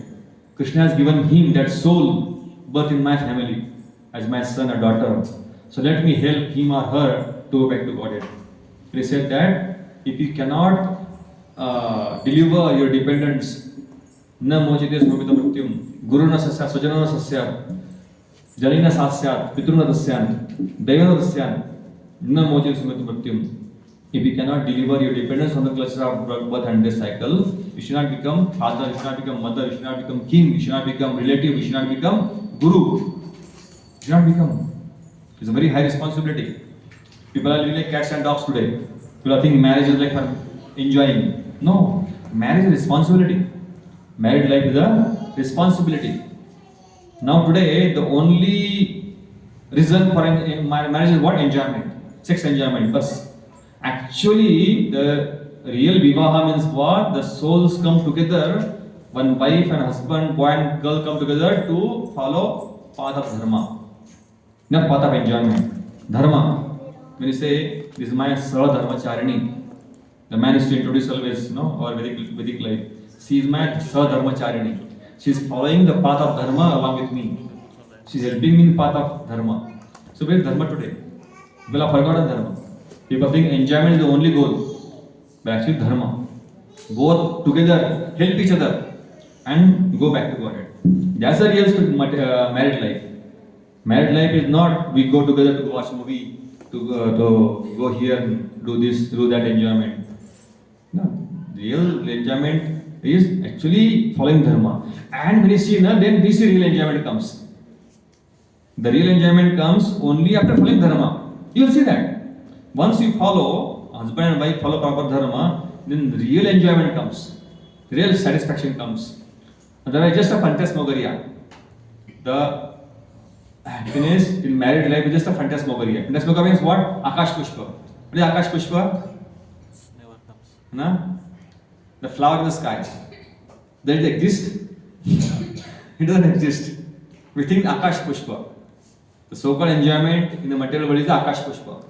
Krishna has given him that soul birth in my family as my son or daughter. So let me help him or her to go back to Godhead. He said that if you cannot deliver your dependents, na mojite smamita mrityum, guru na sasya, swajana na sasya. Jalina sasyat, pitruna tasyan, devana tasyan, na moja sumit mrityum. If you cannot deliver your dependence on the cluster of birth and death cycle, you should not become father, you should not become mother, you should not become king, you should not become relative, you should not become guru. You should not become. It's a very high responsibility. People are living like cats and dogs today. People are thinking marriage is like for enjoying. No, marriage is responsibility. Married life is a responsibility. Now today, the only reason for marriage is what? Enjoyment, sex enjoyment. But actually, the real vivaha means what? The souls come together. One wife and husband, boy and girl come together to follow path of dharma, not path of enjoyment. Dharma. When you say this is my Sadharmacharini, the man is to introduce always, or Vedic life. She is my Sadharmacharini. She is following the path of dharma along with me. She is helping me in the path of dharma. So where is dharma today? People have forgotten dharma. People think enjoyment is the only goal, but actually dharma. Both together help each other and go back to Godhead. That's the real married life. Married life is not we go together to watch movie, to go here and do this, do that enjoyment. No, real enjoyment is actually following dharma. And when you see, then this real enjoyment comes. The real enjoyment comes only after following dharma. You will see that. Once you follow, husband and wife follow proper dharma, then real enjoyment comes. Real satisfaction comes. Otherwise, just a phantasmagoria. The happiness in married life is just a phantasmagoria. Phantasmagoria means what? Akash Pushpa. What is Akash Pushpa? Never comes. Na? The flower in the sky. Does it exist? It doesn't exist. We think Akash Pushpa. The so-called enjoyment in the material world is the Akash Pushpa.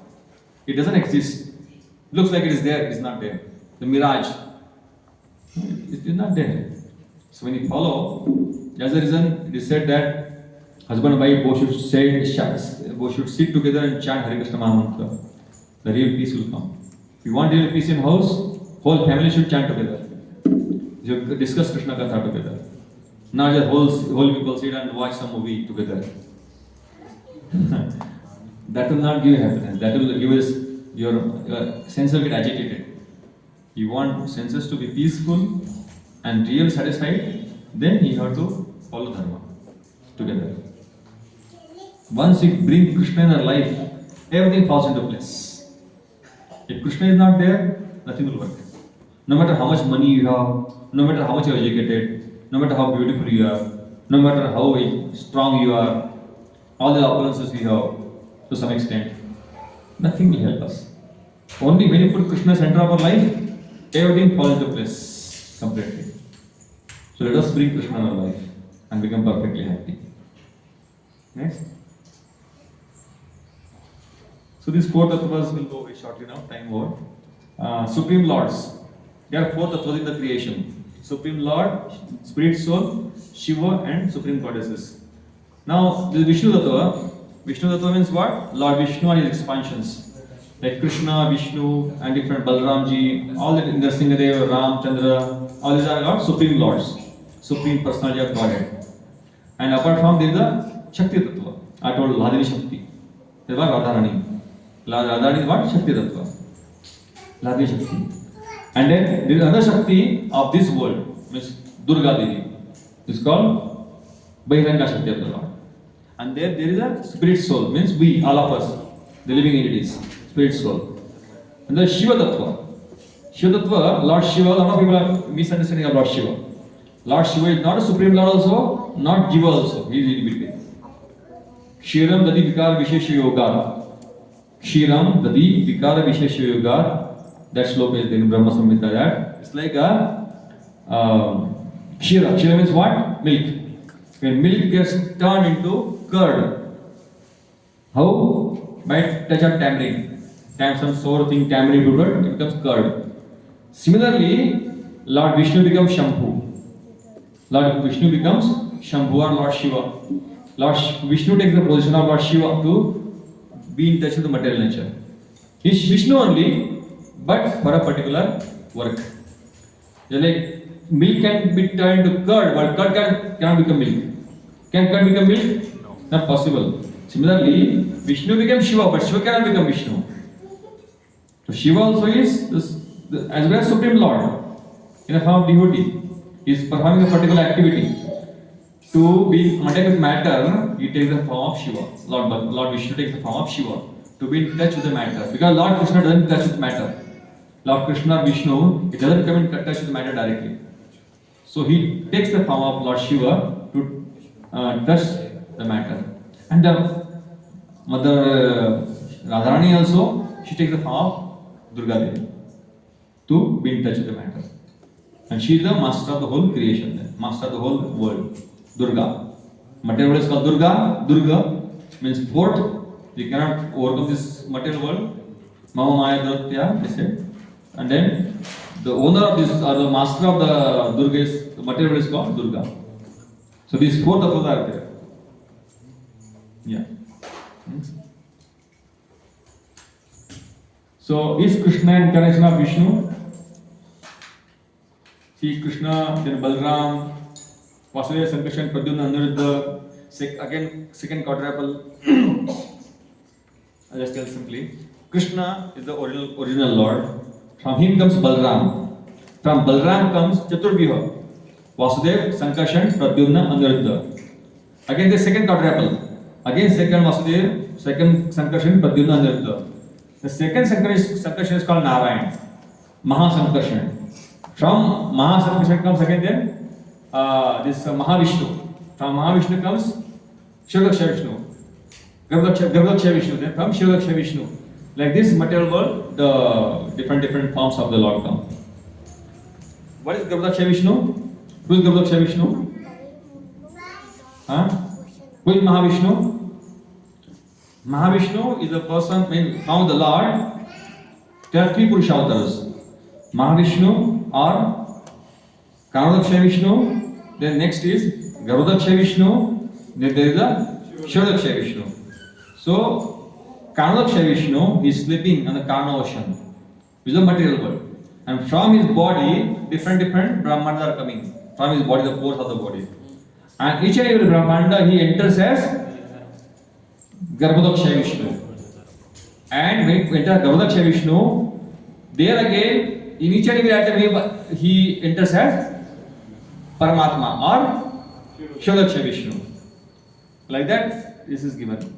It doesn't exist. Looks like it is there, it is not there. The mirage. It is not there. So when you follow, that's the reason it is said that husband and wife both should sit together and chant Hare Krishna Mahamantra. The real peace will come. If you want real peace in house, whole family should chant together. You discuss Krishna Katha together. Not just whole people sit and watch some movie together. That will not give you happiness. That will give us your sense will get agitated. You want senses to be peaceful and real satisfied, then you have to follow dharma together. Once you bring Krishna in our life, everything falls into place. If Krishna is not there, nothing will work. No matter how much money you have, no matter how much you are educated, no matter how beautiful you are, no matter how strong you are, all the opulences we have, to some extent, nothing will help us. Only when you put Krishna center of our life, everything falls into place completely. So let us bring Krishna in our life and become perfectly happy. Next. So these four tattvas will go very shortly now, time over. Supreme Lords. There are four tattvas in the creation. Supreme Lord, Spirit Soul, Shiva and Supreme Goddesses. Now this Vishnu Tattva. Vishnu Tattva means what? Lord Vishnu and his expansions. Like Krishna, Vishnu and different Balramji, all that Nrsimhadev, Ram, Chandra, all these are called Supreme Lords. Supreme Personality of Godhead. And apart from there is the Shakti Tattva. I told Ladini Shakti. There was Radharani. Radharani is what? Shakti Tattva. Ladini Shakti. And then there is another Shakti of this world, means Durga Devi. It's called Bahiranga Shakti of the Lord. And there is a spirit soul, means we, all of us, the living entities, spirit soul. And the Shiva Tattva. Shiva Tattva, Lord Shiva, a lot of people are misunderstanding of Lord Shiva. Lord Shiva is not a Supreme Lord also, not Jiva also, he is in between. Kshiram Dadi Vikara Vishesha Yoga. Kshiram Dadi Vikara Vishesha Yoga. That sloka is there in Brahma Samhita. That it's like a Kshira. Kshira means what? Milk. When milk gets turned into curd. How? By touch of tamarind. Some sour thing, tamarind powder, it becomes curd. Similarly, Lord Vishnu becomes Shambhu. Lord Vishnu becomes Shambhu or Lord Shiva. Lord Vishnu takes the position of Lord Shiva to be in touch with the material nature. He is Vishnu only, but for a particular work. Just like milk can be turned to curd, but curd cannot become milk. Can curd become milk? Not possible. Similarly, Vishnu became Shiva, but Shiva cannot become Vishnu. So Shiva also is as well as Supreme Lord in a form of devotee. He is performing a particular activity. To be contact with matter, he takes the form of Shiva. Lord Vishnu takes the form of Shiva to be in touch with the matter. Because Lord Krishna doesn't touch with matter. Lord Krishna or Vishnu, he doesn't come in touch with matter directly. So he takes the form of Lord Shiva to touch the matter. And the Mother Radharani also, she takes the form of Durga Devi to be in touch with the matter. And she is the master of the whole creation, master of the whole world. Durga. Material world is called Durga. Durga means fort. You cannot overcome this material world. Mama Maya Dratya, they said. And then the owner of this, or the master of the Durga is, the material world is called Durga. So these four tattwas are there. Yeah. Thanks. So is Krishna incarnation of Vishnu? See Krishna, then Balram, Vasudeva, Sankarshan, Pradyumna, Aniruddha, again second quadruple. I'll just tell simply. Krishna is the original Lord. From him comes Balram. From Balram comes Chaturbhuja. Vasudeva, Sankarshan, Pradyumna, Aniruddha. Again the second quadruple. Again second Vasudeva, second Sankarshan, Pradyumna, Aniruddha. The second Sankarshan is called Narayan. Mahasankarshan. From Mahasankarshan comes again then this Mahavishnu. From Mahavishnu comes Shivadaksha Vishnu. Garbhodaksha Vishnu. Then from Shivadaksha Vishnu. Like this material world, the different forms of the Lord come. What is Garbhodaksha Vishnu? Who is Garbhodaksha Vishnu? Huh? Who is Mahavishnu? Mahavishnu is the person from the Lord. There are three Purushavatas. Mahavishnu or Kanadaksha Vishnu. Then next is Garbhodaksha Vishnu. Then there is a Shivadaksha Vishnu. So Kanadaksha Vishnu is sleeping on the Karna ocean, which is the material world. And from his body, different Brahmanas are coming. From his body, the pores of the body. And each and every Brahmana he enters as Garbhodaksha Vishnu. And when he enters Garbhodaksha Vishnu, there again, in each and every atom he enters as Paramatma or Shivadaksha Vishnu. Like that, this is given.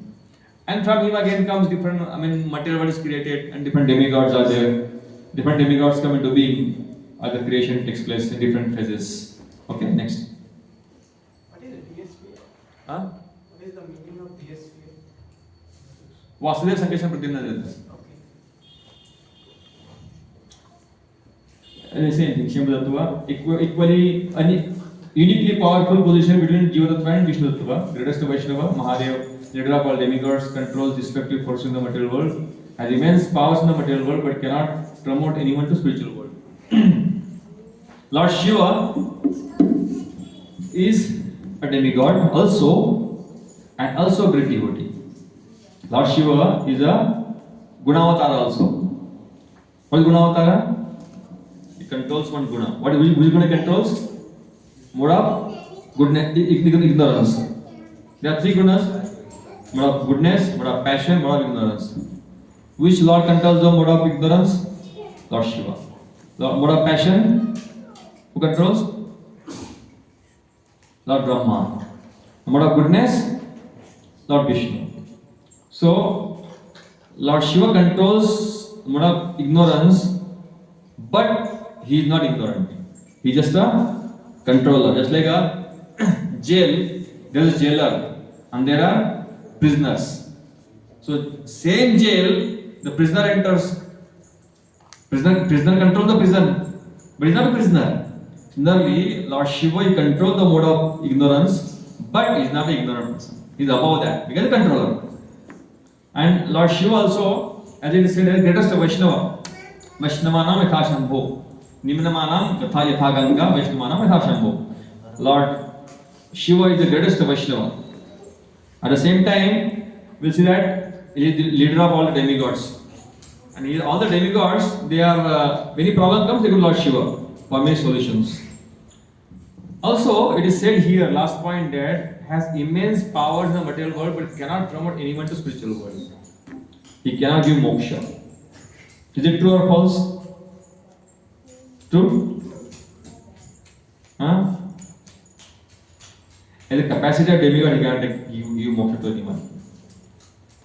And from him again comes different, material world is created and different demigods are there. Different demigods come into being as the creation takes place in different phases. Okay, next. What is the DSP? Huh? What is the meaning of DSP? Vasudeva Sankarshan Pradyumna. Okay. Same thing, Shambhu equally uniquely powerful position between Jiva Tattva and Vishnu Tattva. Greatest Vaishnava, Mahadev, leader of all demigods, controls destructive forces in the material world, has immense powers in the material world but cannot promote anyone to spiritual world. Lord Shiva is a demigod also and also a great devotee. Lord Shiva is a Gunavatar also. What is Gunavatar? He controls one guna. Which guna controls? Mode of goodness, ignorance. There are three gunas: mode of goodness, mode of passion, mode of ignorance. Which Lord controls the mode of ignorance? Lord Shiva. The mode of passion, who controls? Lord Brahma. The mode of goodness, Lord Vishnu. So, Lord Shiva controls the mode of ignorance, but he is not ignorant. He is just a controller. Just like a jail, there is a jailer and there are prisoners. So, same jail, the prisoner enters. Prisoner controls the prison, but he is not a prisoner. Similarly, Lord Shiva, he controls the mode of ignorance, but he is not an ignorant person. He is above that because he is a controller. And Lord Shiva also, as it is said, is greatest Vaishnava. Vaishnavanam yatha Shambho. Nimnamanam yatha Ganga, Vaishnavanam yatha Shambho. Lord Shiva is the greatest Vaishnava. At the same time, we'll see that he is the leader of all the demigods. And all the demigods, they are, when any problem comes, they go to Lord Shiva for many solutions. Also, it is said here, last point, that has immense powers in the material world but cannot promote anyone to spiritual world. He cannot give moksha. Is it true or false? True? Huh? In the capacity of demigod, he cannot give moksha to anyone.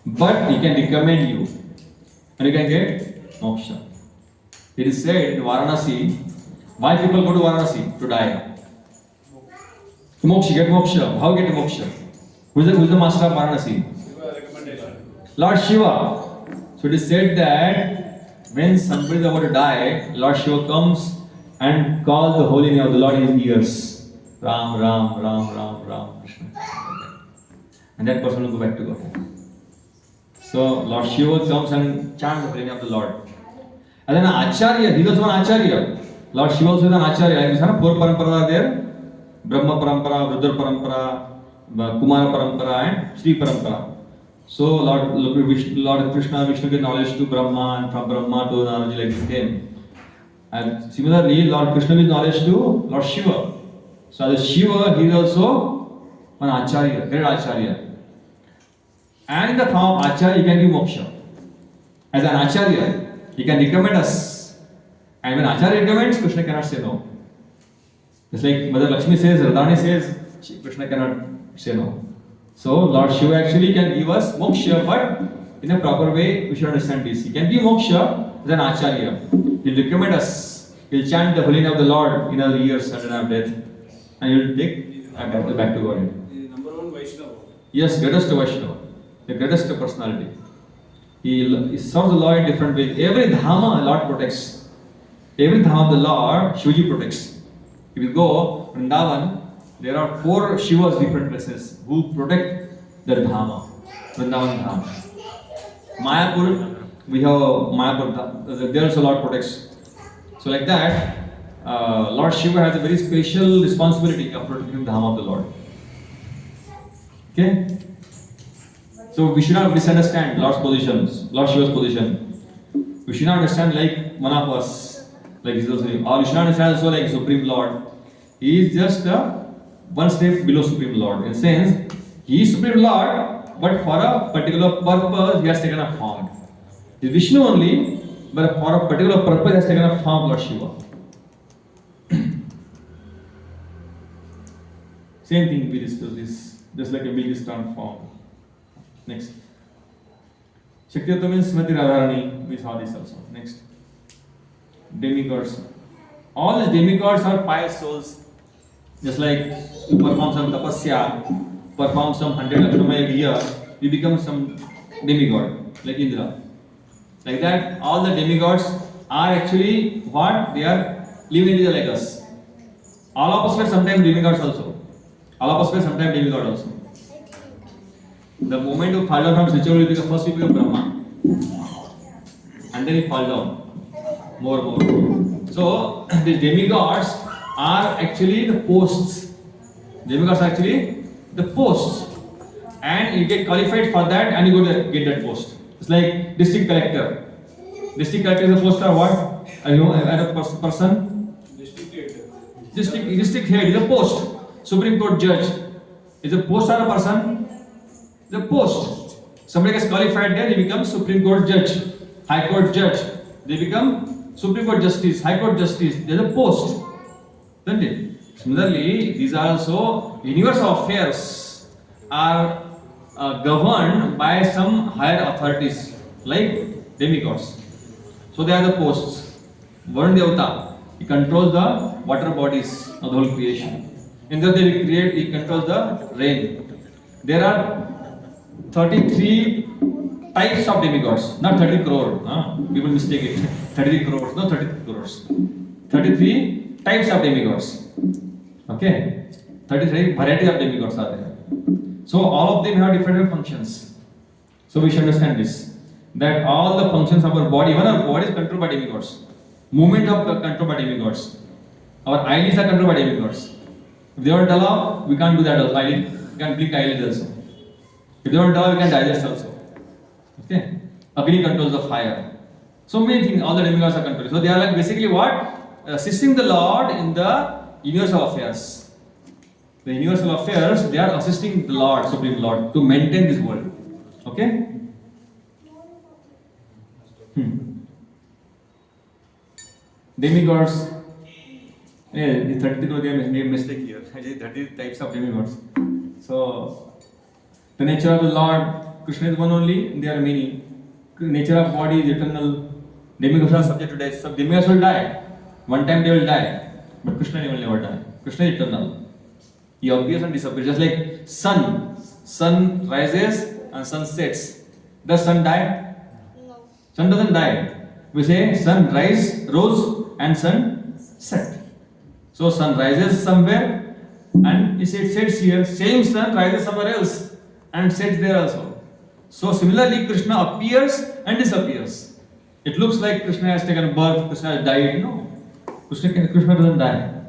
But he can recommend you. And you can get moksha. It is said in Varanasi, why people go to Varanasi? To die. Moksha, get moksha. How get moksha? Who is the master of Varanasi? Recommendation. Lord Shiva. So it is said that when somebody is about to die, Lord Shiva comes and calls the holy name of the Lord in his ears. Ram, Ram, Ram, Ram, Ram, Krishna. And that person will go back to God. So Lord Shiva comes and chants the holy name of the Lord. And then Acharya, he is also an Acharya. Lord Shiva also is an Acharya. Like this, four parampara are there. Brahma parampara, Rudra parampara, Kumara parampara and Sri parampara. So Lord Krishna, Vishnu gave knowledge to Brahma, and from Brahma to Naraji, like this came. And similarly, Lord Krishna gives knowledge to Lord Shiva. So as Shiva, he is also an Acharya, great Acharya. And in the form of Acharya, he can give moksha. As an Acharya, he can recommend us. And when Acharya recommends, Krishna cannot say no. Just like Mother Lakshmi says, Radhani says, Krishna cannot say no. So Lord Shiva actually can give us moksha, but in a proper way, we should understand this. He can give moksha as an Acharya. He will recommend us. He will chant the holy name of the Lord in our years and in our death. And he will take back to God. The number one Vaishnava. Yes, greatest Vaishnava. The greatest personality. He serves the Lord in different ways. Every Dhamma, Lord protects. Every Dhamma of the Lord, Shivaji protects. If you go Vrindavan, there are 4 Shivas different places who protect their Dhamma. Vrindavan Dham. Mayapur, we have Mayapur, there also Lord protects. So like that, Lord Shiva has a very special responsibility of protecting the Dham of the Lord. Okay? So we should not misunderstand Lord's positions, Lord Shiva's position. We should not understand like one of us, like Jesus, or you should not understand also like Supreme Lord. He is just one step below Supreme Lord. In a sense, he is Supreme Lord, but for a particular purpose, he has taken a form. He is Vishnu only, but for a particular purpose, he has taken a form of Lord Shiva. Same thing we discussed this, just like a milk is transformed. Next. Shakti means Smriti Radharani, we saw this also. Next. Demigods. All these demigods are pious souls. Just like you perform some tapasya, perform some 100 Lakshmaya a year, you become some demigod, like Indra. Like that, all the demigods are actually what? They are living like us. All of us were sometimes demigods also. All of us were sometimes demigod also. The moment you fall down from spiritual world, first you become Brahma. And then you fall down. More. So, the demigods are actually the posts. Demigods are actually the posts. And you get qualified for that and you go to get that post. It's like district collector. District collector is a post or what? A person? District head is a post. Supreme Court judge is a post or a person? The post. Somebody gets qualified there, he becomes Supreme Court judge, High Court judge. They become Supreme Court justice, High Court justice. There is a post. Isn't it? Similarly, these are also universal affairs are governed by some higher authorities like demigods. So they are the posts. Varun Devata, he controls the water bodies of the whole creation. Indra Devi he controls the rain. There are 33 types of demigods, not 30 crore. People mistake it. 33 crores, no 30 crores. 33 types of demigods. Okay? 33 varieties of demigods are there. So all of them have different functions. So we should understand this. That all the functions of our body, even our body is controlled by demigods. Movement of controlled by demigods. Our eyelids are controlled by demigods. If they don't allow, we can't do that also. We can't blink eyelids also. If they don't allow, we can digest also. Okay? Agni controls the fire. So many things, all the demigods are controlled. So they are like basically what? Assisting the Lord in the universal affairs. the universal affairs, they are assisting the Lord, Supreme Lord, to maintain this world. Okay? Demigods. Yeah, the 30 they made mistake here. Actually, 30 types of demigods. So, the nature of the Lord, Krishna is one only, there are many. Nature of body is eternal. Demigods are subject to death. So, demigods will die. One time they will die. But Krishna will never die. Krishna is eternal. He appears and disappears. Just like sun. Sun rises and sun sets. Does sun die? No. Sun doesn't die. We say sun rose and sun set. So sun rises somewhere and it sets here. Same sun rises somewhere else and sets there also. So similarly, Krishna appears and disappears. It looks like Krishna has taken birth, Krishna has died. No, Krishna doesn't die.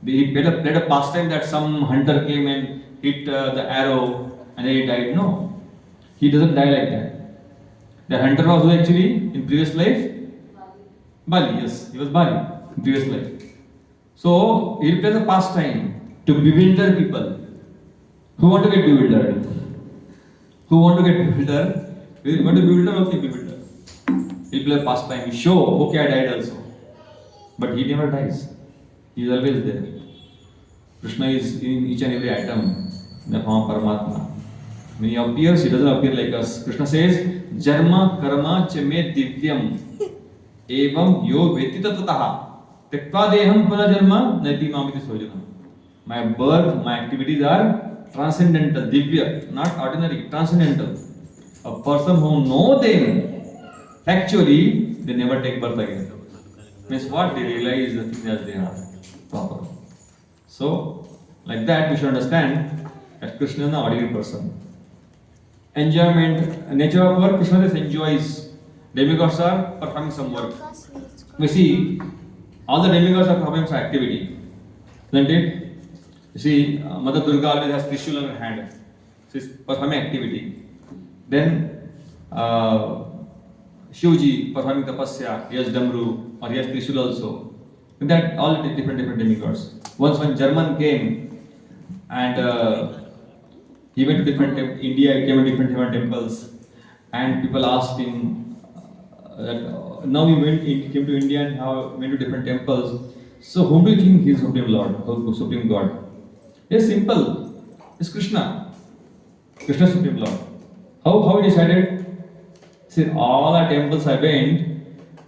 He played a pastime that some hunter came and hit the arrow and then he died. No, he doesn't die like that. The hunter was actually in previous life Bali. Yes, he was Bali in previous life. So he plays a pastime to bewilder people. Who want to get bewildered? Who want to get bewildered? You want to bewilder? Okay, bewilder. He'll play a pastime. He show, okay, I died also. But he never dies. He is always there. Krishna is in each and every atom in the form of Paramatma. When he appears, he doesn't appear like us. Krishna says, Jarma karma cha me divyam evam yo veti tatataha tektva deham punajarma naiti mamiti sojana. My birth, my activities are transcendental, divya, not ordinary, transcendental. A person who knows them, actually, they never take birth again. Means what? They realize the things as they are proper. So, like that, we should understand that Krishna is an ordinary person. Enjoyment, nature of work, Krishna just enjoys. Demigods are performing some work. We see, all the demigods are performing some activity. Isn't it? You see, Mother Durga always has Trishul in her hand. She's performing activity. Then, Shivji performing tapasya, he has Damru, or he has Trishul also. And that all different demigods. Once when German came and he went to different India, he came to different temples, and people asked him now he came to India and now went to different temples. So whom do you think is Supreme Lord, Supreme God? It's simple. It's Krishna. Krishna Supreme Lord. How he decided? See, all our temples I went,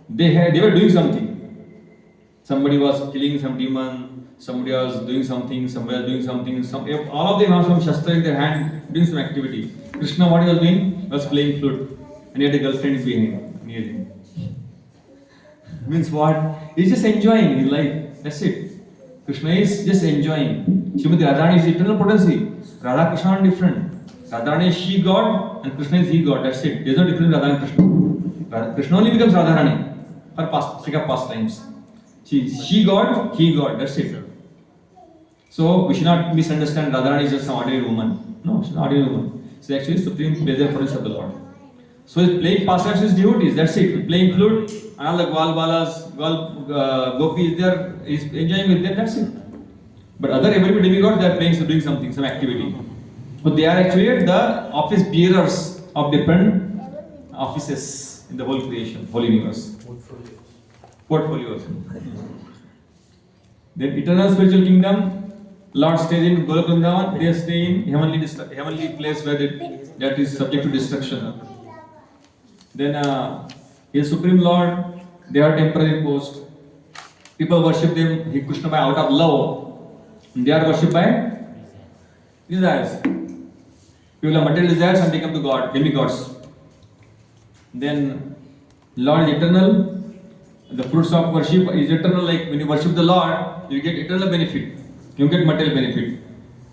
they were doing something. Somebody was killing some demon, somebody was doing something, somebody was doing something. All of them have some shastra in their hand, doing some activity. Krishna, what he was doing? He was playing flute, and he had a girlfriend behind, near him. Means what? He's just enjoying his life. That's it. Krishna is just enjoying. Srimati Radharani is eternal potency. Radha Krishna are different. Radharani is she God and Krishna is he God. That's it. There's no difference in Radha and Krishna. Krishna only becomes Radharani for sake of pastimes. She God, he God. That's it. So we should not misunderstand Radharani is just an ordinary woman. No, she's an ordinary woman. She's actually supreme pleasure potency of the Lord. So he's playing pastimes with devotees. That's it. He's playing flute and all the Gwalbalas, Gopis, he's enjoying with them. That's it. But every demigod, they are playing, doing something, some activity. But they are actually the office bearers of different offices in the whole creation, whole universe. Portfolios. Then eternal spiritual kingdom, Lord stays in Golok Vrindavan, they stay in heavenly place where that is subject to destruction. Then his Supreme Lord, they are temporary post. People worship them, Krishna by out of love. They are worshipped by desires. People have material desires and become to God, demigods. Then Lord is eternal. The fruits of worship is eternal. Like when you worship the Lord, you get eternal benefit. You get material benefit.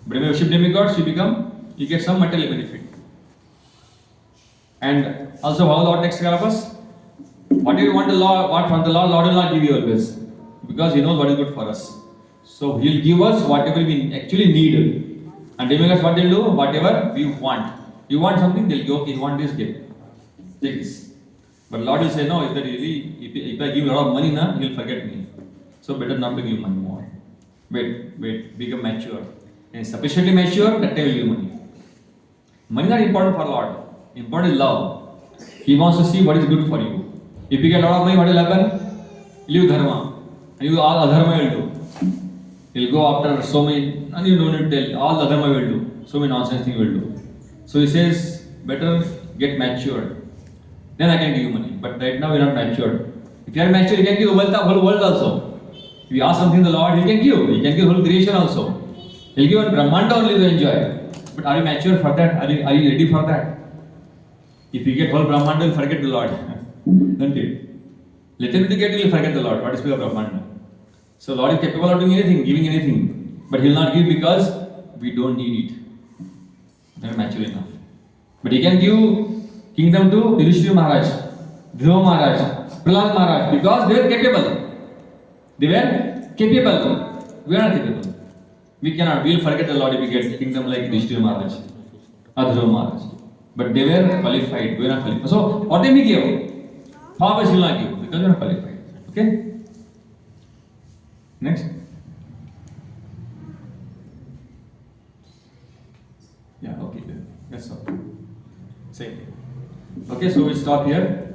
But when you worship demigods, you get some material benefit. And also, how Lord takes care of us? What do you want from the Lord? Lord will not give you always, because He knows what is good for us. So He'll give us whatever we actually need. And demigods, what they'll do? Whatever we want. You want something, they'll go, okay, you want this, get. Take this. But Lord will say, no, if I give a lot of money now, He'll forget me. So better not to give money more. Wait, become mature. And sufficiently mature, that time will give money. Money is not important for Lord. Important is love. He wants to see what is good for you. If you get a lot of money, what will happen? Leave dharma. And you all adharma will do. He'll go after so many, and you don't need to tell, all adharma will do. So many nonsense things will do. So he says, better get matured. Then I can give you money. But right now you're not matured. If you are mature, you can give wealth of whole world also. If you ask something to the Lord, He can give. He can give whole creation also. He'll give one Brahmanda only to enjoy. But are you mature for that? Are you ready for that? If you get whole Brahmanda, you'll forget the Lord. Don't it? Little bit you get, you'll forget the Lord. What is pure Brahmanda? So Lord is capable of doing anything, giving anything. But He'll not give because we don't need it. We're not mature enough. But He can give kingdom to Yudhishthira Maharaj, Dhruva Maharaj, Prahlad Maharaj because they were capable. They were capable. We are not capable. We cannot. We will forget the Lord if we get kingdom like Yudhishthira Maharaj or Dhruva Maharaj. But they were qualified. We are not qualified. So what they may give? How much will not give? Because we are not qualified. Okay? Next. Yeah, okay. That's all. Same thing. Okay, so we stop here.